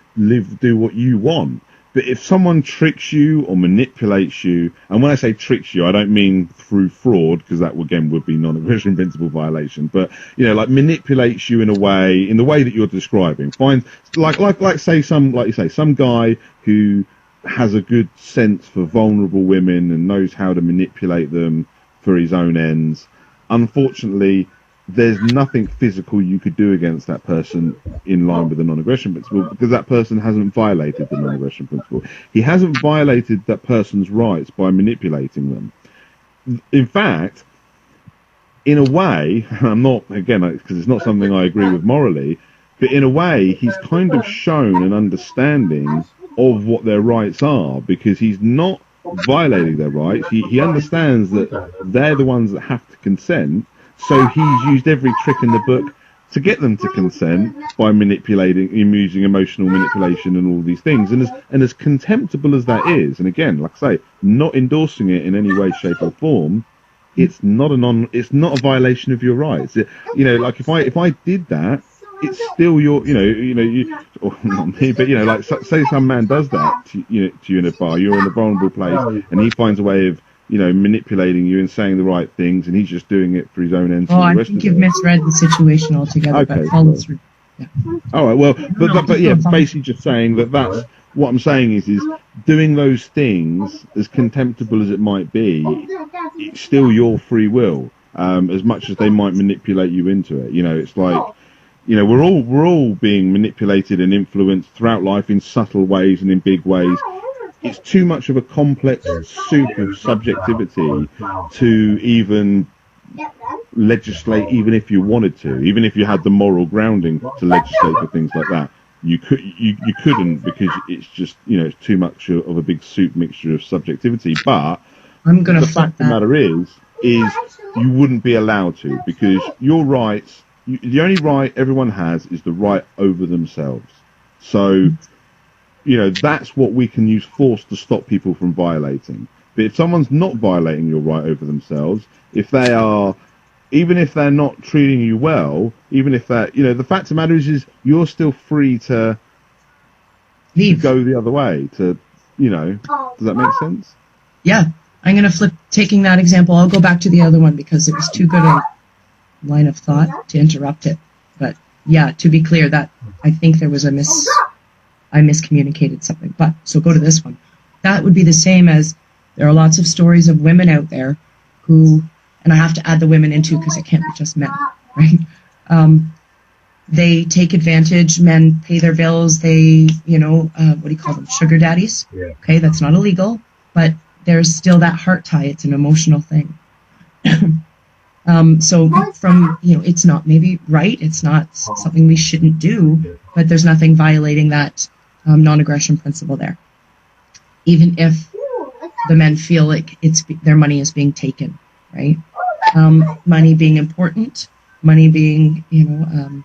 Speaker 2: do what you want. But if someone tricks you or manipulates you, and when I say tricks you, I don't mean through fraud, because that again would be non-aggression principle violation, but manipulates you in the way that you're describing. Find some guy who has a good sense for vulnerable women and knows how to manipulate them for his own ends. Unfortunately, there's nothing physical you could do against that person in line with the non-aggression principle, because that person hasn't violated the non-aggression principle. He hasn't violated that person's rights by manipulating them. In fact, in a way, I'm not, again, because it's not something I agree with morally, but in a way, he's kind of shown an understanding of what their rights are, because he's not violating their rights. He understands that they're the ones that have to consent. So he's used every trick in the book to get them to consent by using emotional manipulation and all these things. And as contemptible as that is, and again, like I say, not endorsing it in any way, shape, or form, it's not a violation of your rights. Like if I did that, it's still your, or not me, but like say some man does that to you in a bar, you're in a vulnerable place, and he finds a way of manipulating you and saying the right things, and he's just doing it for his own ends.
Speaker 1: Oh, I think you've misread the situation altogether.
Speaker 2: Okay,
Speaker 1: but follow through. Yeah.
Speaker 2: All right. Well, but yeah, basically just saying that's what I'm saying is doing those things, as contemptible as it might be, it's still your free will. as much as they might manipulate you into it. You know, it's like, you know, we're all being manipulated and influenced throughout life in subtle ways and in big ways. It's too much of a complex soup of subjectivity to even legislate, even if you wanted to, even if you had the moral grounding to legislate for things like that. You couldn't, because it's just, you know, it's too much of a big soup mixture of subjectivity. But the fact of the matter is you wouldn't be allowed to, because your rights, the only right everyone has is the right over themselves. So, you know, that's what we can use force to stop people from violating. But if someone's not violating your right over themselves, if they are, even if they're not treating you well, even if that, you know, the fact of the matter is you're still free to leave, to go the other way, to, you know, does that make sense?
Speaker 1: Yeah. I'm going to flip, taking that example, I'll go back to the other one because it was too good a line of thought to interrupt it. But yeah, to be clear, that I think there was I miscommunicated something. But so go to this one. That would be the same as there are lots of stories of women out there who, and I have to add the women into because it can't be just men, right? They take advantage, men pay their bills, they, you know, what do you call them? Sugar daddies. Yeah. Okay, that's not illegal, but there's still that heart tie. It's an emotional thing. So from, you know, it's not maybe right, it's not something we shouldn't do, but there's nothing violating that non-aggression principle there. Even if the men feel like their money is being taken, right? Money being important, money being, you know,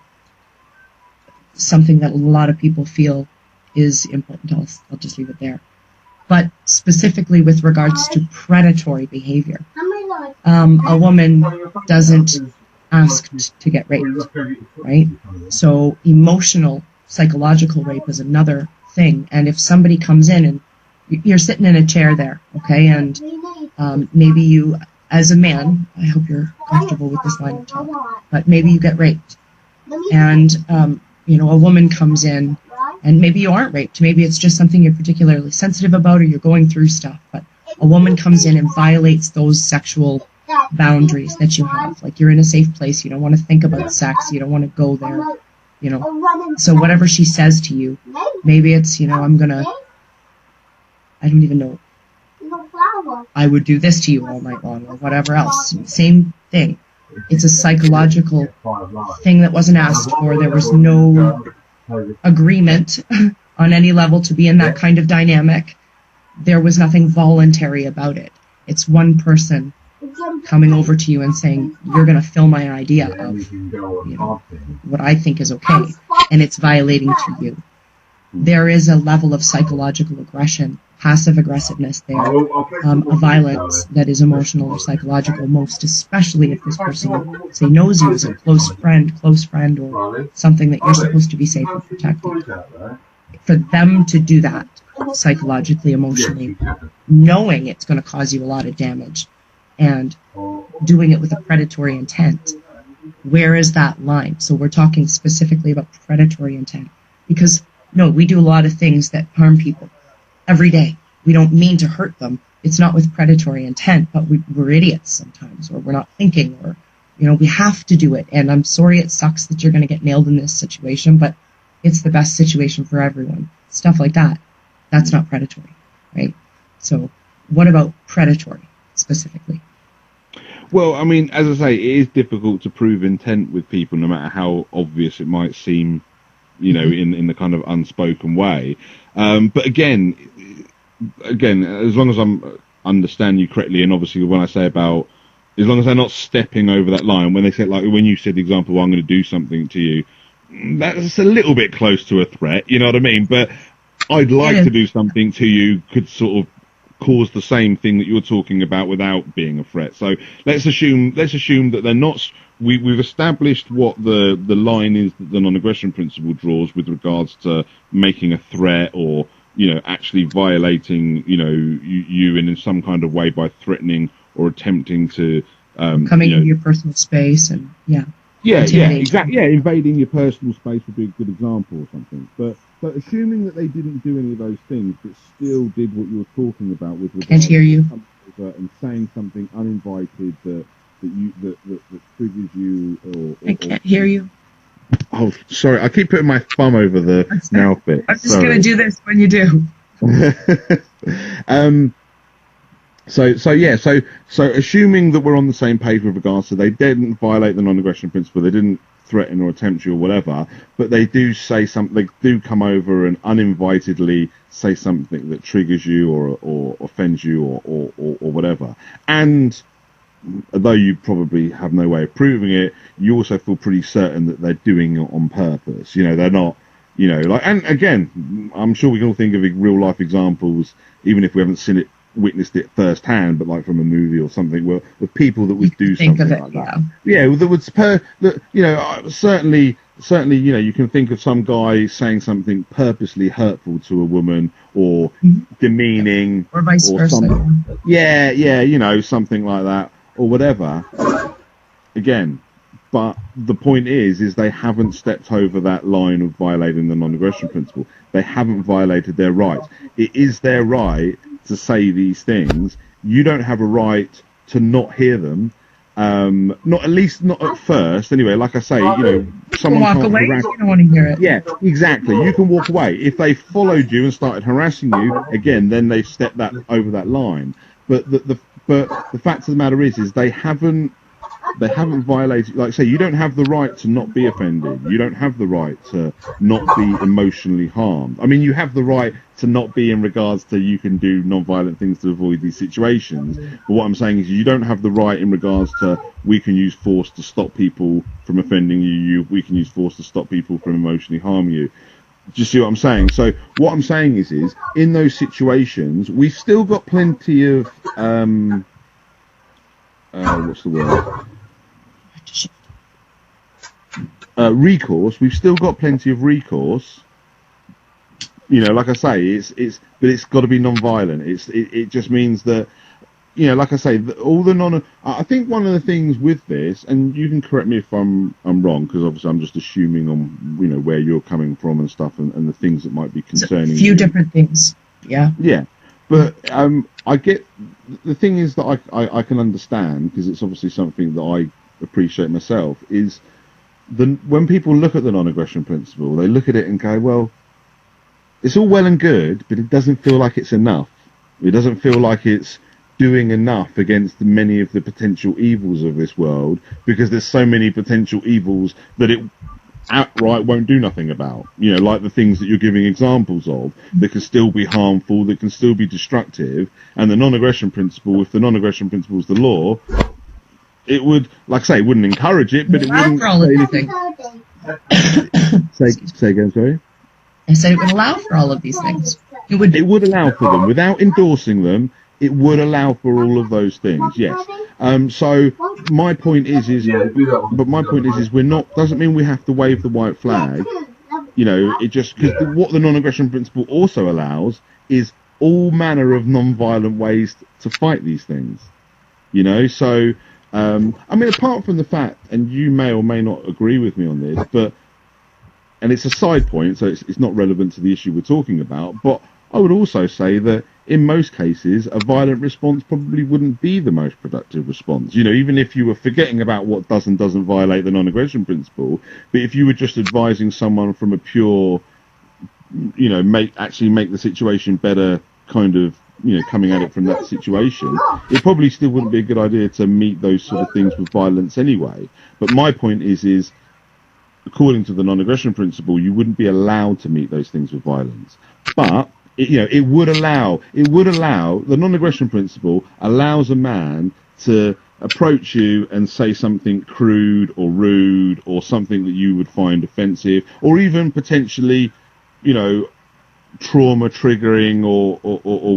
Speaker 1: something that a lot of people feel is important. I'll just leave it there. But specifically with regards to predatory behavior, a woman doesn't ask to get raped, right? So emotional, psychological rape is another thing. And if somebody comes in and you're sitting in a chair there, okay, and maybe you, as a man, I hope you're comfortable with this line of talk, but maybe you get raped. And, you know, a woman comes in, and maybe you aren't raped. Maybe it's just something you're particularly sensitive about, or you're going through stuff. But a woman comes in and violates those sexual boundaries that you have. Like, you're in a safe place. You don't want to think about sex. You don't want to go there. You know. So whatever she says to you, maybe it's, you know, I don't even know. I would do this to you all night long, or whatever else. Same thing. It's a psychological thing that wasn't asked for. There was no agreement on any level to be in that kind of dynamic. There was nothing voluntary about it. It's one person coming over to you and saying, you're going to fill my idea of, you know, what I think is okay, and it's violating to you. There is a level of psychological aggression, passive aggressiveness there, a violence that is emotional or psychological, most especially if this person, say, knows you as a close friend, or something that you're supposed to be safe and protected. For them to do that psychologically, emotionally, knowing it's going to cause you a lot of damage, and doing it with a predatory intent, where is that line? So we're talking specifically about predatory intent, because no, we do a lot of things that harm people every day. We don't mean to hurt them. It's not with predatory intent, but we're idiots sometimes, or we're not thinking, or, you know, we have to do it. And I'm sorry it sucks that you're going to get nailed in this situation, but it's the best situation for everyone. Stuff like that. That's not predatory, right? So what about predatory specifically?
Speaker 2: Well, I mean, as I say, it is difficult to prove intent with people, no matter how obvious it might seem, you know, in the kind of unspoken way. But again, as long as I'm understand you correctly, and obviously when I say about, as long as they're not stepping over that line, when they say, like, when you said the example, well, I'm going to do something to you, that's a little bit close to a threat, you know what I mean? But I'd like to do something to you could sort of cause the same thing that you're talking about without being a threat. So let's assume that they're not. We've established what the line is that the non-aggression principle draws with regards to making a threat, or, you know, actually violating, you know, you in some kind of way by threatening or attempting to
Speaker 1: coming into your personal space, and
Speaker 2: exactly, invading your personal space would be a good example or something. But assuming that they didn't do any of those things, but still did what you were talking about with regards
Speaker 1: can't hear you,
Speaker 2: and saying something uninvited that that triggers you,
Speaker 1: I can't hear you.
Speaker 2: Oh, sorry, I keep putting my thumb over the mouth bit.
Speaker 1: I'm just going to do this when you do.
Speaker 2: So assuming that we're on the same page with regards to they didn't violate the non-aggression principle, they didn't threaten or attempt you or whatever, but they do say something, they do come over and uninvitedly say something that triggers you or offends you or whatever. And although you probably have no way of proving it, you also feel pretty certain that they're doing it on purpose. You know, they're not, you know, like, and again, I'm sure we can all think of real life examples, even if we haven't seen it, witnessed it firsthand, but like from a movie or something, where people that would do something like that. Yeah, that would certainly, you know, you can think of some guy saying something purposely hurtful to a woman or demeaning,
Speaker 1: or vice versa.
Speaker 2: Yeah, you know, something like that or whatever. Again, but the point is they haven't stepped over that line of violating the non-aggression principle. They haven't violated their rights. It is their right to say these things. You don't have a right to not hear them. Not at first. Anyway, like I say, you know, someone
Speaker 1: walk
Speaker 2: can't
Speaker 1: away.
Speaker 2: harass
Speaker 1: You don't want to hear it.
Speaker 2: Yeah, exactly. You can walk away. If they followed you and started harassing you again, then they stepped over that line. But the fact of the matter is they haven't violated. Like I say, you don't have the right to not be offended. You don't have the right to not be emotionally harmed. I mean, you have the right to not be in regards to you can do non-violent things to avoid these situations. But what I'm saying is you don't have the right in regards to we can use force to stop people from offending you. We can use force to stop people from emotionally harming you. Do you see what I'm saying? So what I'm saying is in those situations, we've still got plenty of what's the word? Recourse. We've still got plenty of recourse. You know, like I say, but it's got to be non-violent. It just means that, you know, like I say, I think one of the things with this, and you can correct me if I'm wrong, because obviously I'm just assuming on, you know, where you're coming from and stuff, and the things that might be concerning you.
Speaker 1: A few different things. Yeah.
Speaker 2: Yeah. But I get, the thing is that I can understand, because it's obviously something that I appreciate myself, is when people look at the non-aggression principle, they look at it and go, well, it's all well and good, but it doesn't feel like it's enough. It doesn't feel like it's doing enough against many of the potential evils of this world, because there's so many potential evils that it outright won't do nothing about. You know, like the things that you're giving examples of that can still be harmful, that can still be destructive. And the non-aggression principle, if the non-aggression principle is the law, it would, like I say, it wouldn't encourage it, but it wouldn't say anything. Say again, sorry?
Speaker 1: I said it would allow for all of these things. It
Speaker 2: would allow for them. Without endorsing them, it would allow for all of those things, yes. So my point is we're not, doesn't mean we have to wave the white flag. You know, it just, because what the non-aggression principle also allows is all manner of non-violent ways to fight these things. You know, so, I mean, apart from the fact, and you may or may not agree with me on this, but, and it's a side point, so it's not relevant to the issue we're talking about, but I would also say that in most cases, a violent response probably wouldn't be the most productive response. You know, even if you were forgetting about what does and doesn't violate the non-aggression principle, but if you were just advising someone from a pure, you know, make the situation better kind of, you know, coming at it from that situation, it probably still wouldn't be a good idea to meet those sort of things with violence anyway. But my point is according to the non-aggression principle, you wouldn't be allowed to meet those things with violence. But it would allow the non-aggression principle allows a man to approach you and say something crude or rude or something that you would find offensive, or even potentially, you know, trauma triggering or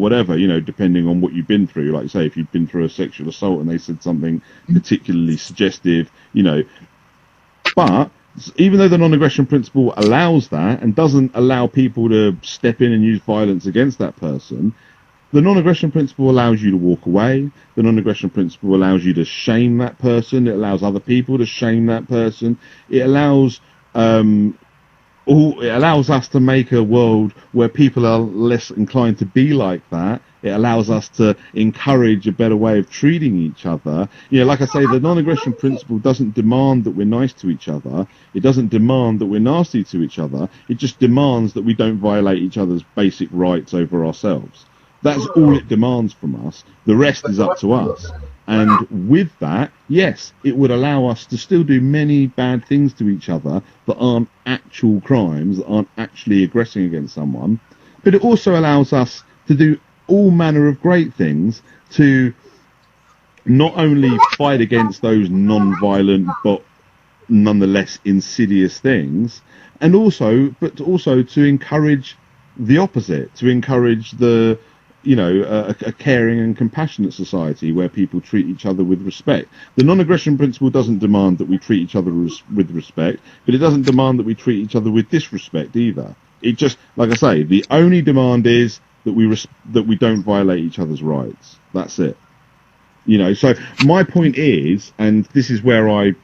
Speaker 2: whatever, you know, depending on what you've been through. Like, say, if you've been through a sexual assault and they said something particularly suggestive, you know. But even though the non-aggression principle allows that and doesn't allow people to step in and use violence against that person, the non-aggression principle allows you to walk away. The non-aggression principle allows you to shame that person. It allows other people to shame that person. It allows us to make a world where people are less inclined to be like that. It allows us to encourage a better way of treating each other. You know, like I say, the non-aggression principle doesn't demand that we're nice to each other. It doesn't demand that we're nasty to each other. It just demands that we don't violate each other's basic rights over ourselves. That's all it demands from us. The rest is up to us. And with that, yes, it would allow us to still do many bad things to each other that aren't actual crimes, that aren't actually aggressing against someone. But it also allows us to do all manner of great things to not only fight against those non-violent but nonetheless insidious things, but also to encourage the opposite, to encourage the a caring and compassionate society where people treat each other with respect. The non-aggression principle doesn't demand that we treat each other with respect, but it doesn't demand that we treat each other with disrespect either. It just, like I say, the only demand is that we don't violate each other's rights. That's it. So my point is, and this is where I,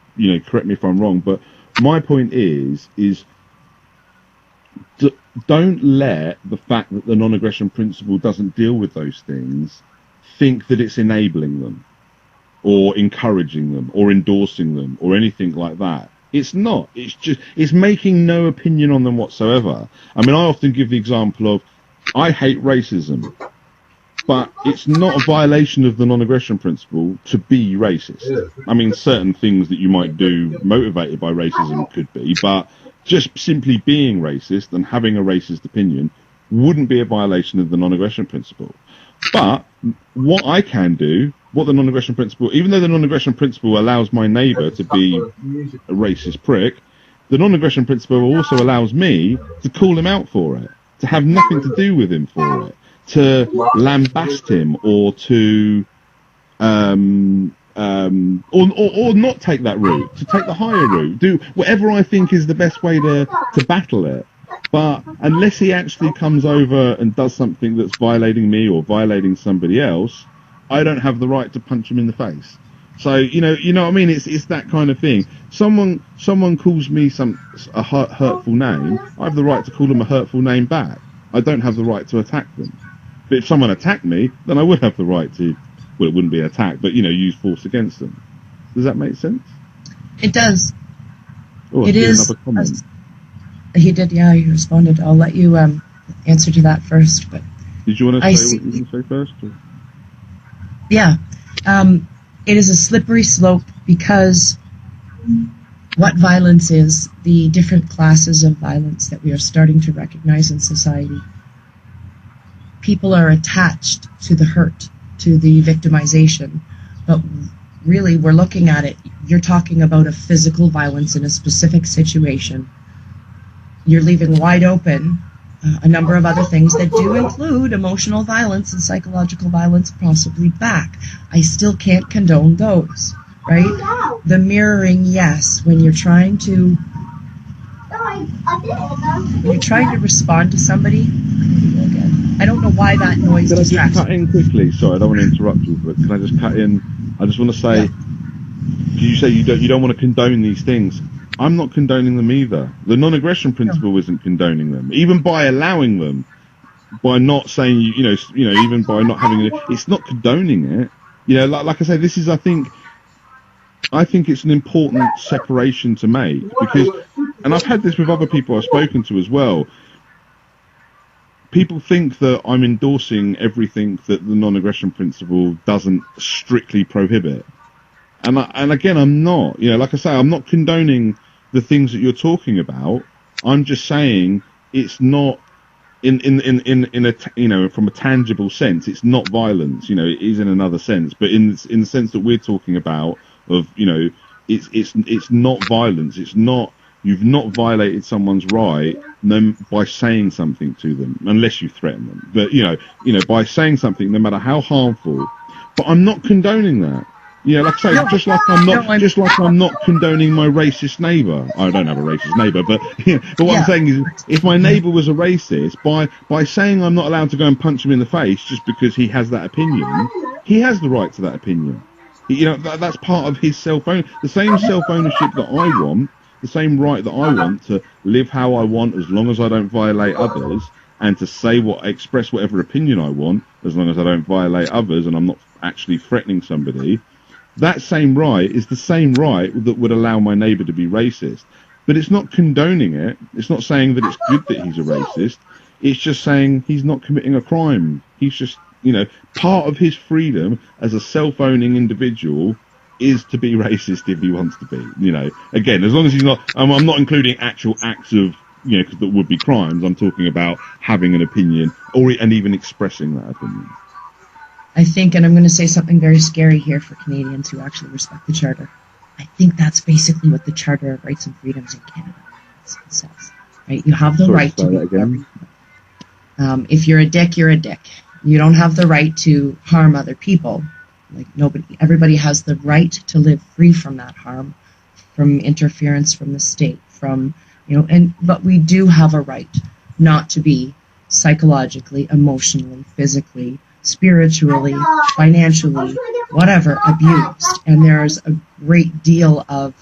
Speaker 2: correct me if I'm wrong, but my point is don't let the fact that the non-aggression principle doesn't deal with those things think that it's enabling them or encouraging them or endorsing them or anything like that. It's not. It's making no opinion on them whatsoever. I mean, I often give the example of, I hate racism, but it's not a violation of the non-aggression principle to be racist. I mean, certain things that you might do motivated by racism could be, but just simply being racist and having a racist opinion wouldn't be a violation of the non-aggression principle. But what I can do, what the non-aggression principle, even though the non-aggression principle allows my neighbour to be a racist prick, the non-aggression principle also allows me to call him out for it, to have nothing to do with him for it, to lambast him, or to or not take that route, to take the higher route, do whatever I think is the best way to battle it. But unless he actually comes over and does something that's violating me or violating somebody else, I don't have the right to punch him in the face. So you know what I mean. It's that kind of thing. Someone calls me a hurtful name. I have the right to call them a hurtful name back. I don't have the right to attack them. But if someone attacked me, then I would have the right to. Well, it wouldn't be an attack, but use force against them. Does that make sense?
Speaker 3: It does.
Speaker 2: Oh,
Speaker 3: it is.
Speaker 2: Another comment.
Speaker 3: He did. Yeah, he responded. I'll let you answer to that first. But
Speaker 2: did you want to say what you want to say first? Or?
Speaker 3: Yeah, it is a slippery slope because what violence is, the different classes of violence that we are starting to recognize in society. People are attached to the hurt, to the victimization, but really we're looking at it. You're talking about a physical violence in a specific situation. You're leaving wide open a number of other things that do include emotional violence and psychological violence possibly back. I still can't condone those, right? The mirroring, yes, when you're trying to respond to somebody. I don't know why that noise distracts me.
Speaker 2: Can I just cut in quickly? Sorry, I don't want to interrupt you, but can I just cut in? I just want to say, you say you don't want to condone these things. I'm not condoning them either. The non-aggression principle isn't condoning them, even by allowing them, by not saying even by not having it. It's not condoning it. Like I say, this is I think it's an important separation to make because, and I've had this with other people I've spoken to as well. People think that I'm endorsing everything that the non-aggression principle doesn't strictly prohibit. And again, I'm not. Like I say, I'm not condoning the things that you're talking about. I'm just saying it's not in a from a tangible sense. It's not violence. It is in another sense, but in the sense that we're talking about of it's not violence. It's not. You've not violated someone's right by saying something to them, unless you threaten them. But by saying something, no matter how harmful. But I'm not condoning that. Like I say, just like I'm not condoning my racist neighbour. I don't have a racist neighbour, but what I'm saying is, if my neighbour was a racist, by saying I'm not allowed to go and punch him in the face just because he has that opinion, he has the right to that opinion. That's part of his the same self-ownership that I want. The same right that I want to live how I want as long as I don't violate others, and to express whatever opinion I want, as long as I don't violate others and I'm not actually threatening somebody. That same right is the same right that would allow my neighbour to be racist. But it's not condoning it. It's not saying that it's good that he's a racist. It's just saying he's not committing a crime. He's just, part of his freedom as a self-owning individual is to be racist if he wants to be. Again, as long as he's not, I'm not including actual acts of, because that would be crimes. I'm talking about having an opinion and even expressing that opinion.
Speaker 3: I think, and I'm going to say something very scary here for Canadians who actually respect the Charter, I think that's basically what the Charter of Rights and Freedoms in Canada says. Right? You have the right to be whatever you want. If you're a dick, you're a dick. You don't have the right to harm other people. Everybody has the right to live free from that harm, from interference from the state, but we do have a right not to be psychologically, emotionally, physically, spiritually, financially, whatever, abused. And there's a great deal of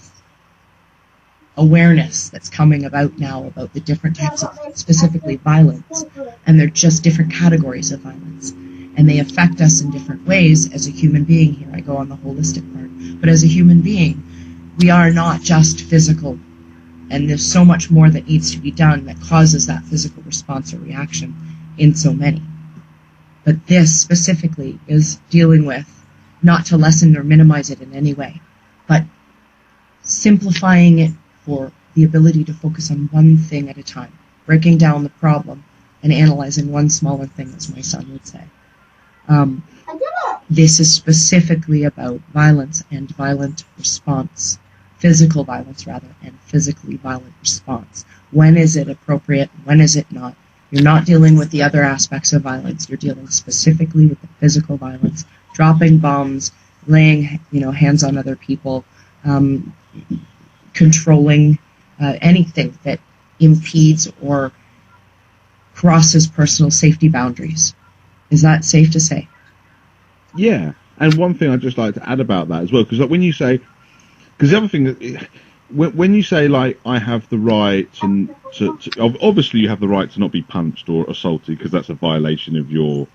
Speaker 3: awareness that's coming about now about the different types of specifically violence, and they're just different categories of violence, and they affect us in different ways as a human being. Here I go on the holistic part, but as a human being, we are not just physical, and there's so much more that needs to be done that causes that physical response or reaction in so many. But this specifically is dealing with, not to lessen or minimize it in any way, but simplifying it for the ability to focus on one thing at a time, breaking down the problem and analyzing one smaller thing, as my son would say. This is specifically about violence and violent response, physical violence rather, and physically violent response. When is it appropriate? When is it not? You're not dealing with the other aspects of violence. You're dealing specifically with the physical violence, dropping bombs, laying, hands on other people, controlling anything that impedes or crosses personal safety boundaries. Is that safe to say?
Speaker 2: Yeah, and one thing I'd just like to add about that as well, because when you say, because the other thing that, when you say, I have the right to obviously you have the right to not be punched or assaulted, because that's a violation of your,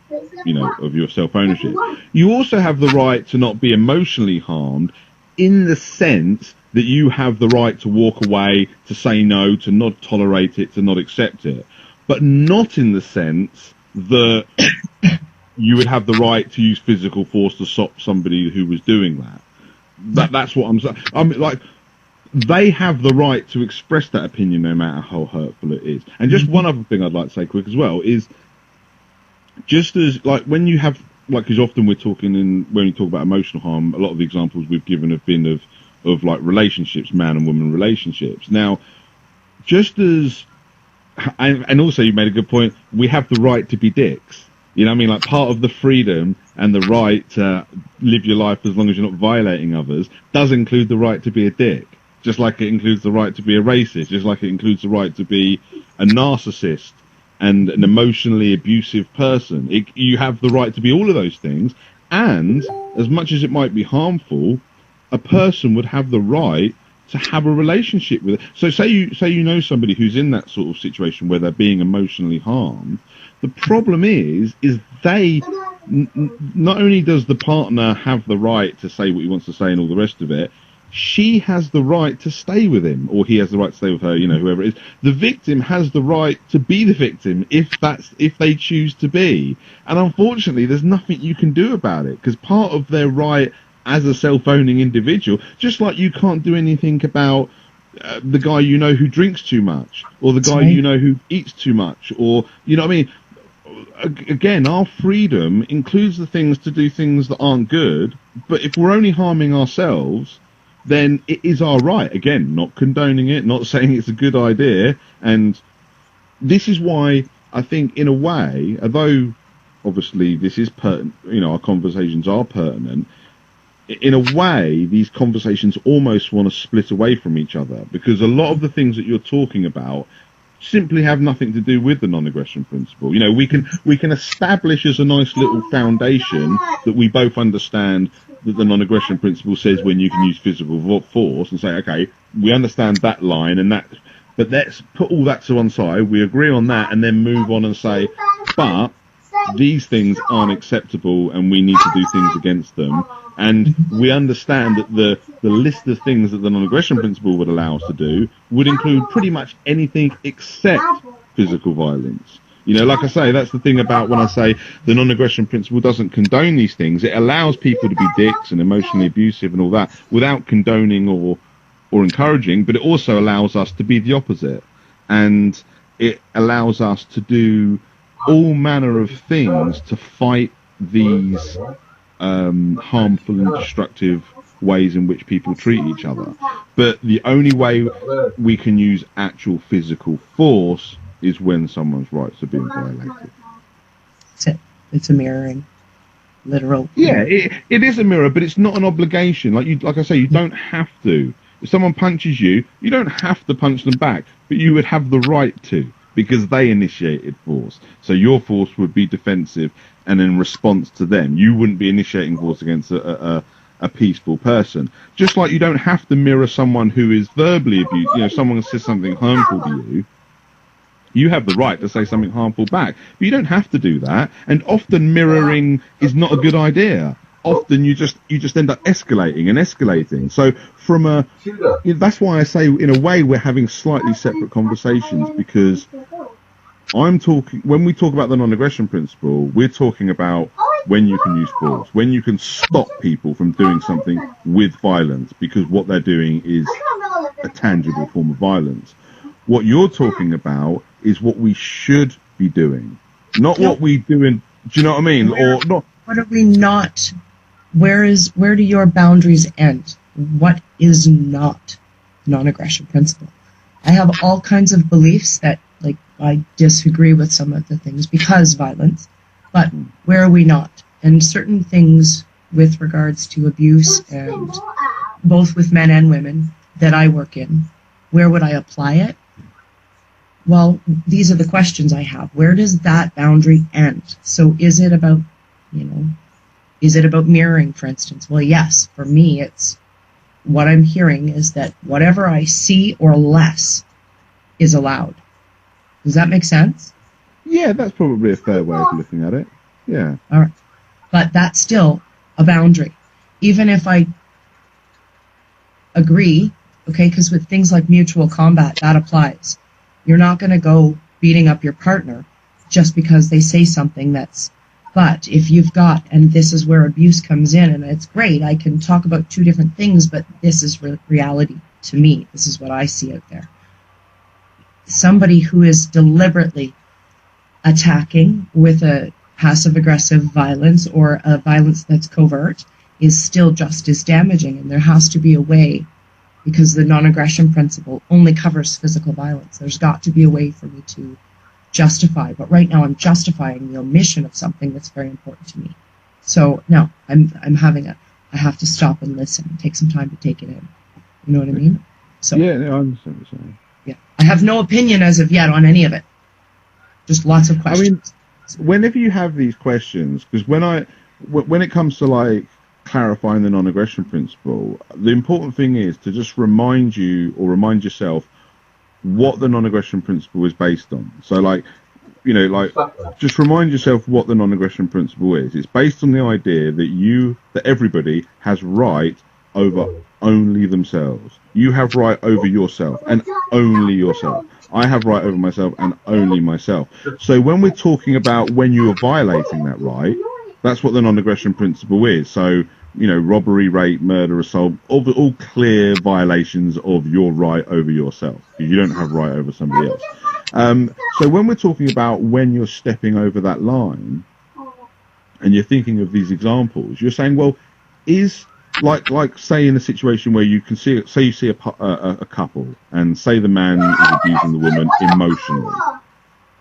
Speaker 2: of your self-ownership. You also have the right to not be emotionally harmed, in the sense that you have the right to walk away, to say no, to not tolerate it, to not accept it, but not in the sense that you would have the right to use physical force to stop somebody who was doing that. That's what I'm saying. They have the right to express that opinion no matter how hurtful it is. And just one other thing I'd like to say quick as well is, just as, when you have, because often we're talking when we talk about emotional harm, a lot of the examples we've given have been of relationships, man and woman relationships. Now, just as, and also you made a good point, we have the right to be dicks. Part of the freedom and the right to live your life as long as you're not violating others does include the right to be a dick. Just like it includes the right to be a racist, just like it includes the right to be a narcissist and an emotionally abusive person. You have the right to be all of those things, and as much as it might be harmful, a person would have the right to have a relationship with it. So say you know somebody who's in that sort of situation where they're being emotionally harmed. The problem is they, not only does the partner have the right to say what he wants to say and all the rest of it, she has the right to stay with him, or he has the right to stay with her, whoever it is. The victim has the right to be the victim if they choose to be. And unfortunately, there's nothing you can do about it, because part of their right as a self-owning individual, just like you can't do anything about the guy who drinks too much, or the guy who eats too much, or, again, our freedom includes the things to do things that aren't good, but if we're only harming ourselves, then it is our right. Again, not condoning it, not saying it's a good idea. And this is why I think, in a way, although obviously this is pertinent, our conversations are pertinent, in a way, these conversations almost want to split away from each other, because a lot of the things that you're talking about simply have nothing to do with the non-aggression principle. We can establish as a nice little foundation that we both understand that the non-aggression principle says when you can use physical force, and say, okay, we understand that line, and that But let's put all that to one side. We agree on that, and then move on and say, but these things aren't acceptable, and we need to do things against them. And we understand that the list of things that the non-aggression principle would allow us to do would include pretty much anything except physical violence. You know, like I say, that's the thing about when I say the non-aggression principle doesn't condone these things. It allows people to be dicks and emotionally abusive and all that without condoning or encouraging, but it also allows us to be the opposite. And it allows us to do all manner of things to fight these harmful and destructive ways in which people treat each other. But the only way we can use actual physical force is when someone's rights are being violated.
Speaker 3: It's a mirroring, literal.
Speaker 2: Yeah, it is a mirror, but it's not an obligation. Like I say, you don't have to. If someone punches you, you don't have to punch them back, but you would have the right to, because they initiated force. So your force would be defensive, and in response to them, you wouldn't be initiating force against a peaceful person. Just like you don't have to mirror someone who is verbally abused. You know, someone says something harmful to you, you have the right to say something harmful back. But you don't have to do that. And often mirroring is not a good idea. Often you just end up escalating. So that's why I say in a way we're having slightly separate conversations, because when we talk about the non-aggression principle, we're talking about when you can use force, when you can stop people from doing something with violence, because what they're doing is a tangible form of violence. What you're talking about is what we should be doing, not what we do in, do you know what I mean? Or not.
Speaker 3: What are we not? Where do your boundaries end? What is not non-aggression principle? I have all kinds of beliefs that, like, I disagree with some of the things because violence, but where are we not? And certain things with regards to abuse, and both with men and women that I work in, where would I apply it? Well, these are the questions I have. Where does that boundary end? So is it about, is it about mirroring, for instance? Well, yes, for me, it's what I'm hearing is that whatever I see or less is allowed. Does that make sense?
Speaker 2: Yeah, that's probably a fair way of looking at it. Yeah.
Speaker 3: All right. But that's still a boundary. Even if I agree, okay, because with things like mutual combat, that applies. You're not going to go beating up your partner just because they say something that's... But if you've got, and this is where abuse comes in, and it's great, I can talk about two different things, but this is reality to me. This is what I see out there. Somebody who is deliberately attacking with a passive-aggressive violence or a violence that's covert is still just as damaging, and there has to be a way, because the non-aggression principle only covers physical violence. There's got to be a way for me to justify, but right now I'm justifying the omission of something that's very important to me. So no, I have to stop and listen and take some time to take it in. You know what I mean? So
Speaker 2: yeah, I understand what you're saying.
Speaker 3: Yeah, I have no opinion as of yet on any of it. Just lots of questions.
Speaker 2: I mean, whenever you have these questions, because when it comes to like clarifying the non-aggression principle, the important thing is to just remind yourself what the non-aggression principle is based on. So just remind yourself what the non-aggression principle is. It's based on the idea that everybody has right over only themselves. You have right over yourself and only yourself. I have right over myself and only myself. So when we're talking about when you are violating that right, that's what the non-aggression principle is. So, robbery, rape, murder, assault, all clear violations of your right over yourself. You don't have right over somebody else. So when we're talking about when you're stepping over that line, and you're thinking of these examples, you're saying, well, is like say in a situation where you can see, say you see a couple, and say the man is abusing the woman emotionally,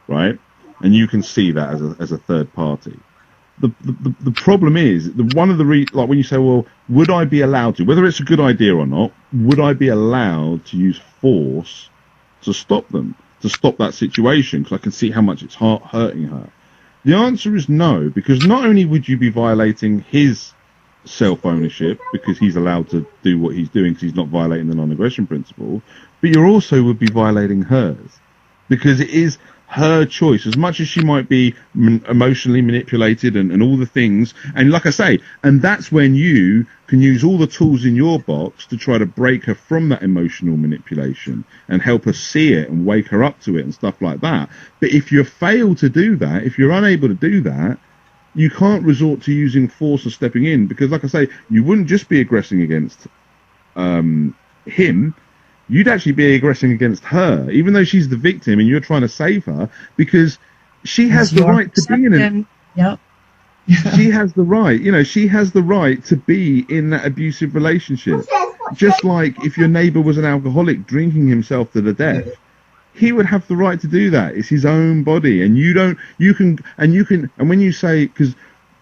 Speaker 2: right? And you can see that as a third party. The problem is one of the when you say, well, would I be allowed to, whether it's a good idea or not, would I be allowed to use force to stop them, to stop that situation, because I can see how much it's hurting her? The answer is no, because not only would you be violating his self-ownership because he's allowed to do what he's doing because he's not violating the non-aggression principle, but you also would be violating hers, because it is her choice. As much as she might be emotionally manipulated and all the things, and like I say, and that's when you can use all the tools in your box to try to break her from that emotional manipulation and help her see it and wake her up to it and stuff like that. But if you fail to do that, if you're unable to do that, you can't resort to using force or stepping in, because like I say, you wouldn't just be aggressing against him, you'd actually be aggressing against her, even though she's the victim and you're trying to save her, because she has the right to be in it.
Speaker 3: Yep.
Speaker 2: She has the right, she has the right to be in that abusive relationship. Just like if your neighbor was an alcoholic drinking himself to the death, he would have the right to do that. It's his own body, and and when you say, because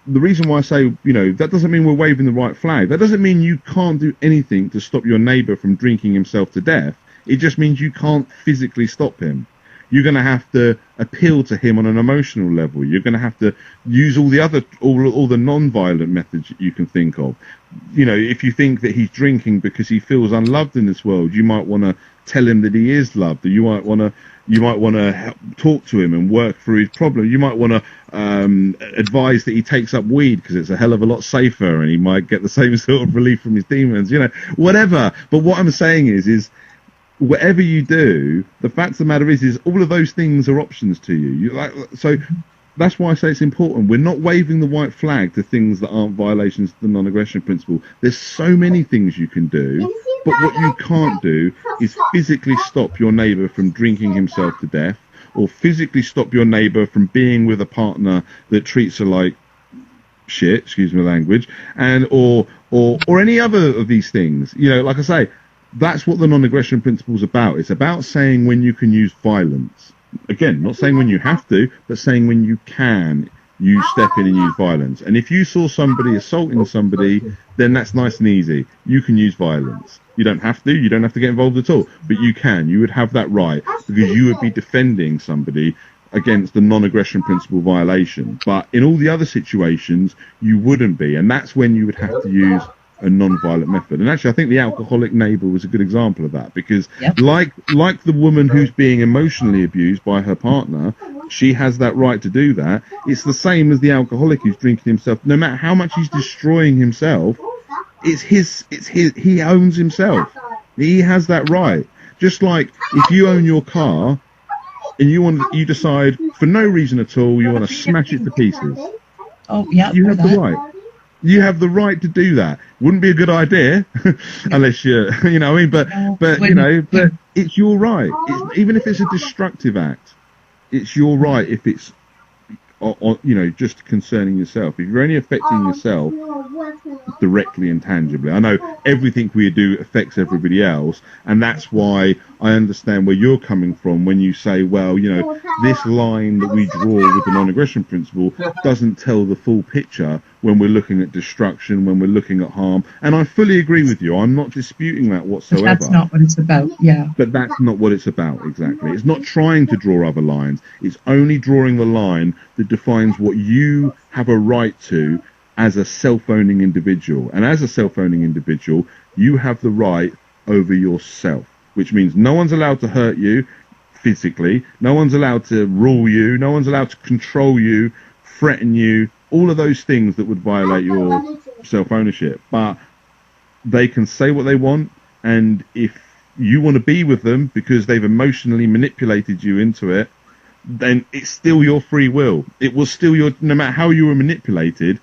Speaker 2: the reason why I say, that doesn't mean we're waving the right flag. That doesn't mean you can't do anything to stop your neighbor from drinking himself to death. It just means you can't physically stop him. You're going to have to appeal to him on an emotional level. You're going to have to use all the non-violent methods you can think of. If you think that he's drinking because he feels unloved in this world, you might want to tell him that he is loved. Or you might want to talk to him and work through his problem. You might want to advise that he takes up weed because it's a hell of a lot safer and he might get the same sort of relief from his demons, whatever. But what I'm saying is whatever you do, the fact of the matter is all of those things are options to you. So that's why I say it's important. We're not waving the white flag to things that aren't violations of the non-aggression principle. There's so many things you can do, but what you can't do is physically stop your neighbor from drinking himself to death, or physically stop your neighbor from being with a partner that treats her like shit, excuse my language, and or any other of these things. Like I say, that's what the non-aggression principle is about. It's about saying when you can use violence. Again, not saying when you have to, but saying when you can, you step in and use violence. And if you saw somebody assaulting somebody, then that's nice and easy. You can use violence. You don't have to. You don't have to get involved at all. But you can. You would have that right, because you would be defending somebody against the non-aggression principle violation. But in all the other situations, you wouldn't be. And that's when you would have to use a non-violent method. And actually, I think the alcoholic neighbor was a good example of that, because like the woman who's being emotionally abused by her partner, she has that right to do that. It's the same as the alcoholic who's drinking himself. No matter how much he's destroying himself, he owns himself. He has that right. Just like if you own your car and you decide for no reason at all you want to smash it to pieces.
Speaker 3: Oh yeah,
Speaker 2: you have the right. You have the right to do that. Wouldn't be a good idea, unless you're, but it's your right. Even if it's a destructive act, it's your right if it's, just concerning yourself. If you're only affecting yourself directly and tangibly. I know everything we do affects everybody else, and that's why I understand where you're coming from when you say, well, this line that we draw with the non-aggression principle doesn't tell the full picture when we're looking at destruction, when we're looking at harm. And I fully agree with you. I'm not disputing that whatsoever.
Speaker 3: But that's not what it's about, yeah.
Speaker 2: But that's not what it's about, exactly. It's not trying to draw other lines. It's only drawing the line that defines what you have a right to as a self-owning individual. And as a self-owning individual, you have the right over yourself, which means no one's allowed to hurt you physically, no one's allowed to rule you, no one's allowed to control you, threaten you, all of those things that would violate your self-ownership. But they can say what they want, and if you want to be with them because they've emotionally manipulated you into it, then it's still your free will. It was still no matter how you were manipulated,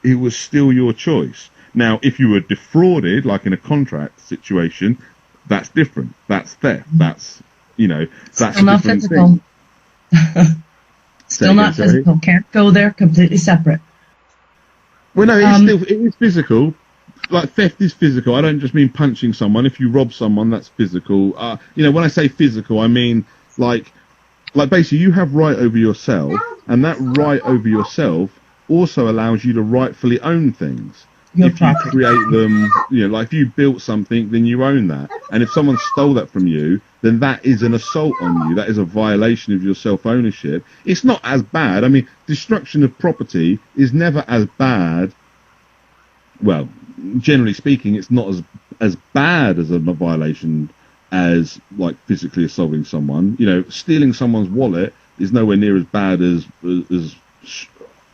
Speaker 2: it was still your choice. Now, if you were defrauded, like in a contract situation, that's different. That's theft. That's, that's
Speaker 3: still not physical. Still not physical. Can't go there. Completely separate.
Speaker 2: Well, no, it is physical. Like theft is physical. I don't just mean punching someone. If you rob someone, that's physical. When I say physical, I mean like basically you have right over yourself, and that right over yourself also allows you to rightfully own things. If you create them, like if you built something, then you own that. And if someone stole that from you, then that is an assault on you. That is a violation of your self-ownership. It's not as bad. I mean, destruction of property is never as bad. Well, generally speaking, it's not as bad as a violation as like physically assaulting someone. You know, stealing someone's wallet is nowhere near as bad as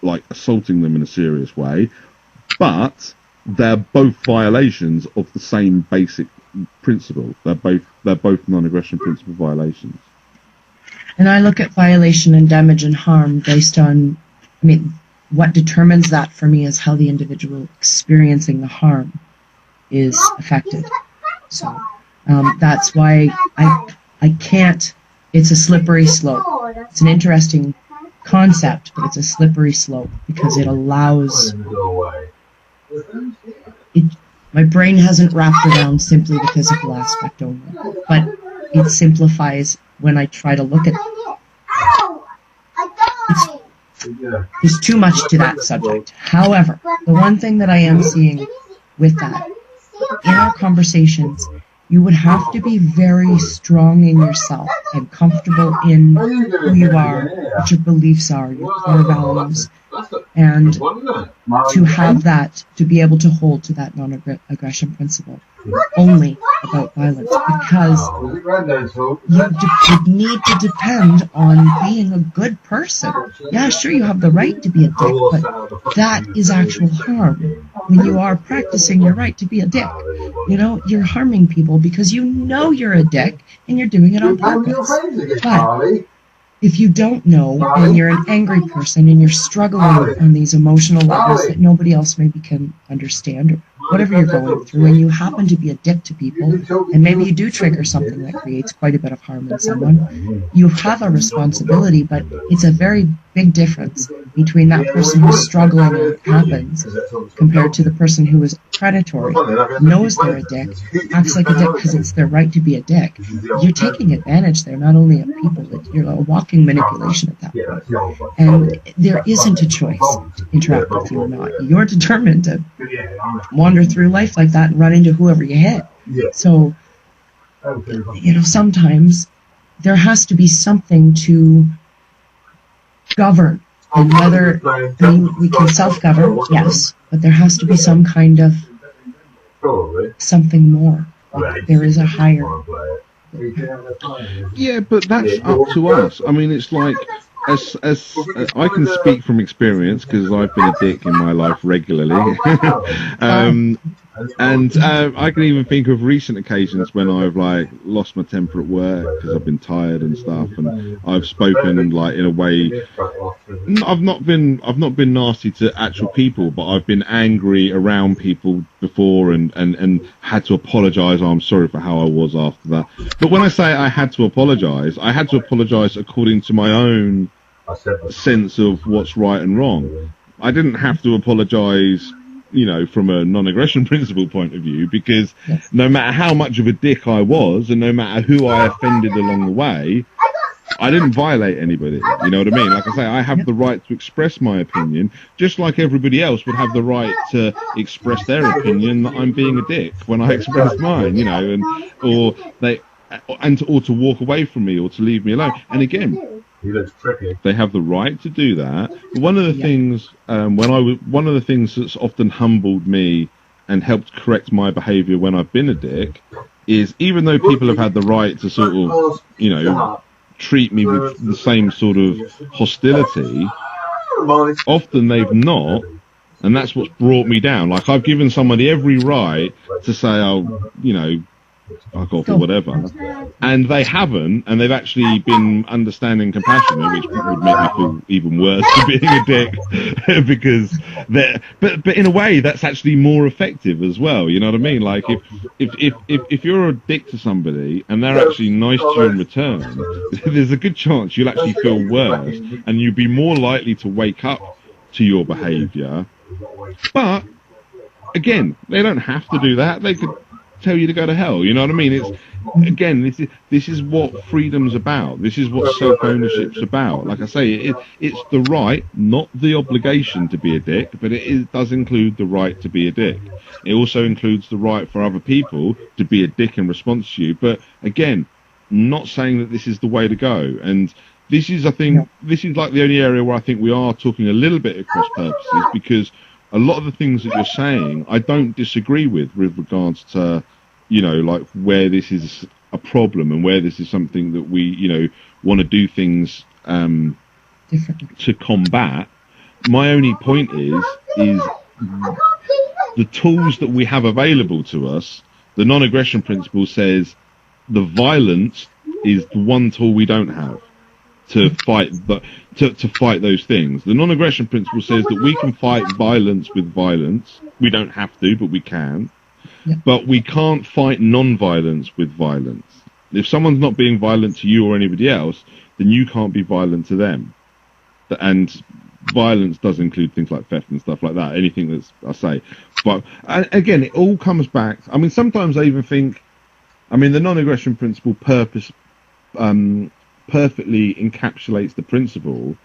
Speaker 2: like assaulting them in a serious way, but they're both violations of the same basic principle. They're both non-aggression principle violations.
Speaker 3: And I look at violation and damage and harm based on, I mean, what determines that for me is how the individual experiencing the harm is affected. So that's why I can't, it's a slippery slope. It's an interesting concept, but it's a slippery slope because it allows, my brain hasn't wrapped around simply the physical aspect only, but it simplifies when I try to look at it. There's too much to that subject. However, the one thing that I am seeing with that, in our conversations, you would have to be very strong in yourself and comfortable in who you are, what your beliefs are, your core values, and to have that, to be able to hold to that non-aggression principle only about violence, because you need to depend on being a good person. Yeah, sure, you have the right to be a dick, but that is actual harm. When you are practicing your right to be a dick, you know, you're harming people because you know you're a dick and you're doing it on purpose. But if you don't know, and you're an angry person and you're struggling on these emotional levels that nobody else maybe can understand, or whatever you're going through, and you happen to be a dick to people, and maybe you do trigger something that creates quite a bit of harm in someone, you have a responsibility, but it's a very big difference between that person who's struggling and it happens compared to the person who is predatory, knows they're a dick, acts like a dick because it's their right to be a dick. You're taking advantage there, not only of people, but you're a walking manipulation at that point. And there isn't a choice to interact with you or not. You're determined to wander through life like that and run into whoever you hit. So, you know, sometimes there has to be something to govern. And whether, I mean, we can self-govern, yes, but there has to be some kind of something more. Like there is a higher.
Speaker 2: Yeah, but that's up to us. I mean, it's like, as I can speak from experience because I've been a dick in my life regularly. And I can even think of recent occasions when I've like lost my temper at work because I've been tired and stuff, and I've spoken like in a way. I've not been nasty to actual people, but I've been angry around people before and had to apologise. I'm sorry for how I was after that. But when I say I had to apologise according to my own sense of what's right and wrong. I didn't have to apologise, you know, from a non-aggression principle point of view, because no matter how much of a dick I was and no matter who I offended along the way, I didn't violate anybody. You know what I mean? Like I say, I have the right to express my opinion, just like everybody else would have the right to express their opinion that I'm being a dick when I express mine, you know, or to walk away from me or to leave me alone. And again, they have the right to do that. But one of the things, one of the things that's often humbled me and helped correct my behaviour when I've been a dick is, even though people have had the right to sort of, you know, treat me with the same sort of hostility, often they've not, and that's what's brought me down. Like, I've given somebody every right to say, oh, you know, fuck off or whatever, and they haven't, and they've actually been understanding, compassionate, which would make me feel even worse for being a dick, because but in a way that's actually more effective as well. You know what I mean? Like, if you're a dick to somebody and they're actually nice to you in return, there's a good chance you'll actually feel worse and you'll be more likely to wake up to your behaviour. But again, they don't have to do that. They could tell you to go to hell. You know what I mean? It's, again, this is what freedom's about. This is what self-ownership's about. Like I say, it's the right, not the obligation to be a dick, but it does include the right to be a dick. It also includes the right for other people to be a dick in response to you. But again, not saying that this is the way to go. And this is, I think, this is like the only area where I think we are talking a little bit at cross purposes, because a lot of the things that you're saying, I don't disagree with regards to, you know, like where this is a problem and where this is something that we, want to do things to combat. My only point is the tools that we have available to us. The non-aggression principle says the violence is the one tool we don't have to fight to fight those things. The non-aggression principle says that we can fight violence with violence. We don't have to, but we can.
Speaker 3: Yeah.
Speaker 2: But we can't fight non-violence with violence. If someone's not being violent to you or anybody else, then you can't be violent to them. And violence does include things like theft and stuff like that, anything that's, I say. But again, it all comes back. I mean, sometimes I even think, the non-aggression principle perfectly encapsulates the principle.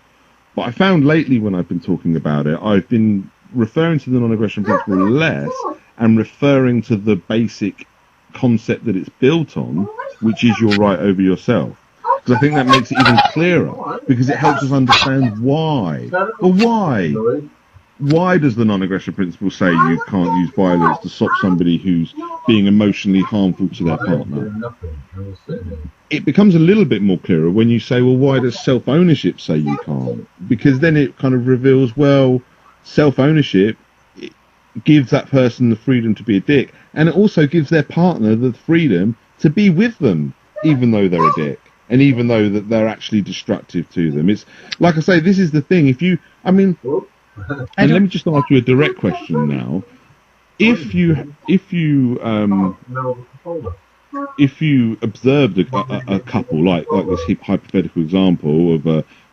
Speaker 2: But I found lately when I've been talking about it, I've been referring to the non-aggression principle less and referring to the basic concept that it's built on, which is your right over yourself. Because I think that makes it even clearer, because it helps us understand why. Well, why? Why does the non-aggression principle say you can't use violence to stop somebody who's being emotionally harmful to their partner? It becomes a little bit more clearer when you say, well, why does self-ownership say you can't? Because then it kind of reveals, well, self-ownership gives that person the freedom to be a dick, and it also gives their partner the freedom to be with them, even though they're a dick, and even though that they're actually destructive to them. It's like I say, this is the thing. And let me just ask you a direct question now. If you observed a couple like this hypothetical example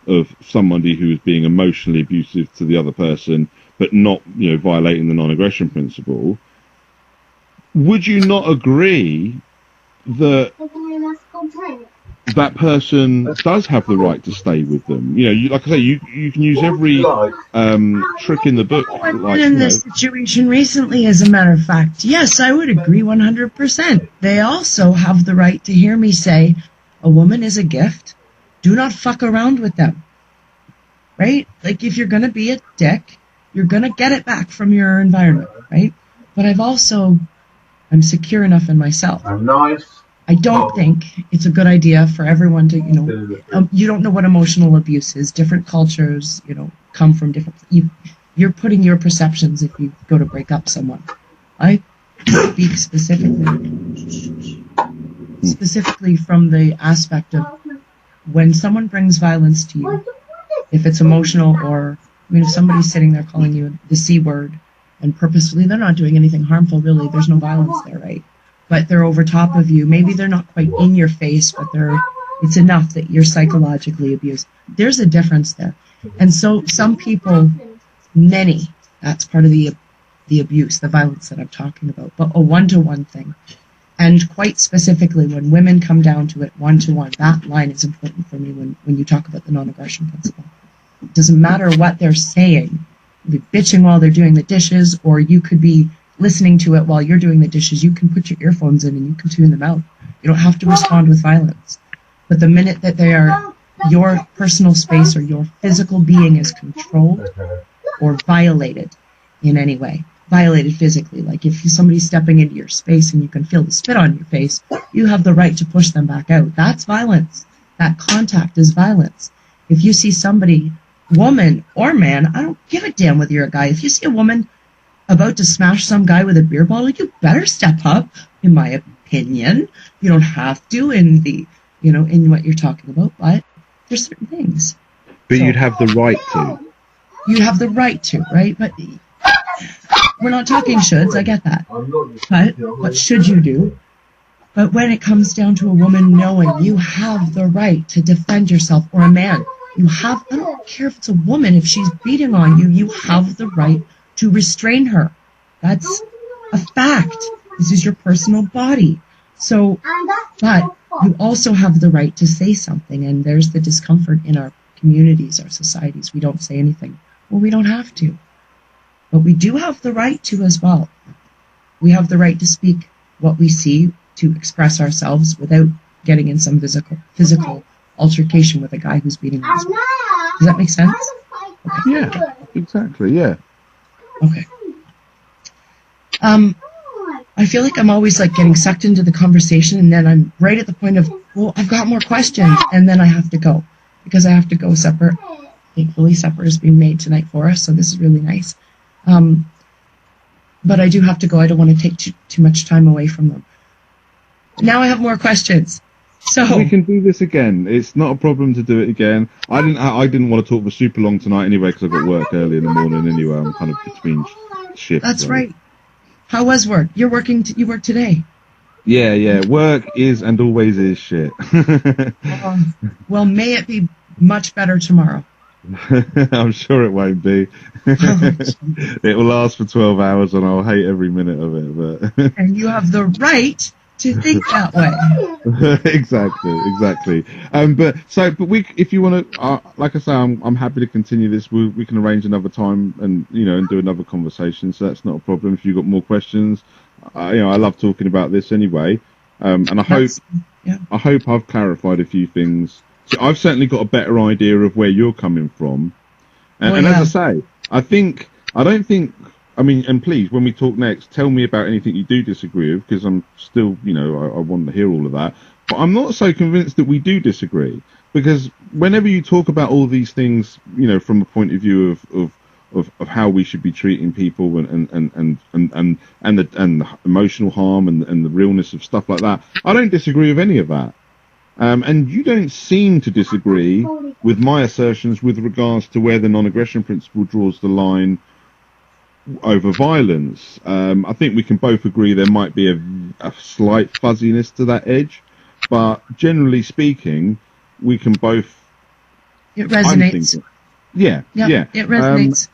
Speaker 2: of somebody who is being emotionally abusive to the other person, but not, violating the non-aggression principle, would you not agree that that person does have the right to stay with them? Like I say, you can use every trick in the book.
Speaker 3: In this situation recently, as a matter of fact, yes, I would agree 100%. They also have the right to hear me say, a woman is a gift. Do not fuck around with them. Right? Like, if you're going to be a dick, you're going to get it back from your environment, right? But I'm secure enough in myself. I don't think it's a good idea for everyone to, you don't know what emotional abuse is. Different cultures, come from different, you're putting your perceptions if you go to break up someone. I speak specifically from the aspect of when someone brings violence to you, if it's emotional or, if somebody's sitting there calling you the C word and purposefully, they're not doing anything harmful, really. There's no violence there, right? But they're over top of you. Maybe they're not quite in your face, but it's enough that you're psychologically abused. There's a difference there. And so some people, many, that's part of the abuse, the violence that I'm talking about, but a one-to-one thing. And quite specifically, when women come down to it one-to-one, that line is important for me when you talk about the non-aggression principle. It doesn't matter what they're saying. You'll be bitching while they're doing the dishes, or you could be listening to it while you're doing the dishes. You can put your earphones in and you can tune them out. You don't have to respond with violence. But the minute that they are your personal space or your physical being is controlled or violated in any way, violated physically, like if somebody's stepping into your space and you can feel the spit on your face, you have the right to push them back out. That's violence. That contact is violence. If you see somebody, woman or man, I don't give a damn whether you're a guy. If you see a woman about to smash some guy with a beer bottle, you better step up, in my opinion. You don't have to in what you're talking about, but there's certain things.
Speaker 2: But you'd have the right to.
Speaker 3: You'd have the right to, right? But we're not talking shoulds, I get that. But what should you do? But when it comes down to a woman knowing you have the right to defend yourself, or a man, I don't care if it's a woman, if she's beating on you, you have the right to restrain her. That's a fact. This is your personal body. So, but you also have the right to say something, and there's the discomfort in our communities, our societies. We don't say anything. Well, we don't have to. But we do have the right to as well. We have the right to speak what we see, to express ourselves without getting in some physical altercation with a guy who's beating us. Does that make sense? Okay.
Speaker 2: Yeah, exactly, yeah.
Speaker 3: Okay. I feel like I'm always like getting sucked into the conversation, and then I'm right at the point of, well, I've got more questions, and then I have to go because I have to go supper. Thankfully, supper is being made tonight for us, so this is really nice. But I do have to go. I don't want to take too much time away from them. Now I have more questions. So
Speaker 2: we can do this again. It's not a problem to do it again. I didn't want to talk for super long tonight anyway because I've got work early in the morning anyway. I'm kind of between shifts.
Speaker 3: That's right. How was work? You're working. You work today.
Speaker 2: Yeah. Work is and always is shit.
Speaker 3: Well, may it be much better tomorrow.
Speaker 2: I'm sure it won't be. It will last for 12 hours and I'll hate every minute of it. But
Speaker 3: and you have the right to think that way.
Speaker 2: exactly. But if you want to, like I say, I'm happy to continue this. We can arrange another time and and do another conversation. So that's not a problem. If you've got more questions, I love talking about this anyway. And I hope I've clarified a few things. So I've certainly got a better idea of where you're coming from. And as I say, and please, when we talk next, tell me about anything you do disagree with, because I'm still, I want to hear all of that. But I'm not so convinced that we do disagree, because whenever you talk about all these things, from a point of view of how we should be treating people and the emotional harm and the realness of stuff like that, I don't disagree with any of that. And you don't seem to disagree with my assertions with regards to where the non-aggression principle draws the line over violence. I think we can both agree there might be a slight fuzziness to that edge, but generally speaking, we can both...
Speaker 3: It resonates.
Speaker 2: Yeah.
Speaker 3: It resonates.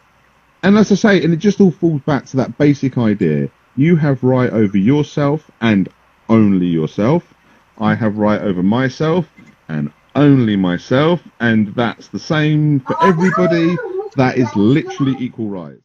Speaker 2: And as I say, and it just all falls back to that basic idea. You have right over yourself and only yourself. I have right over myself and only myself, and that's the same for everybody. That is literally equal rights.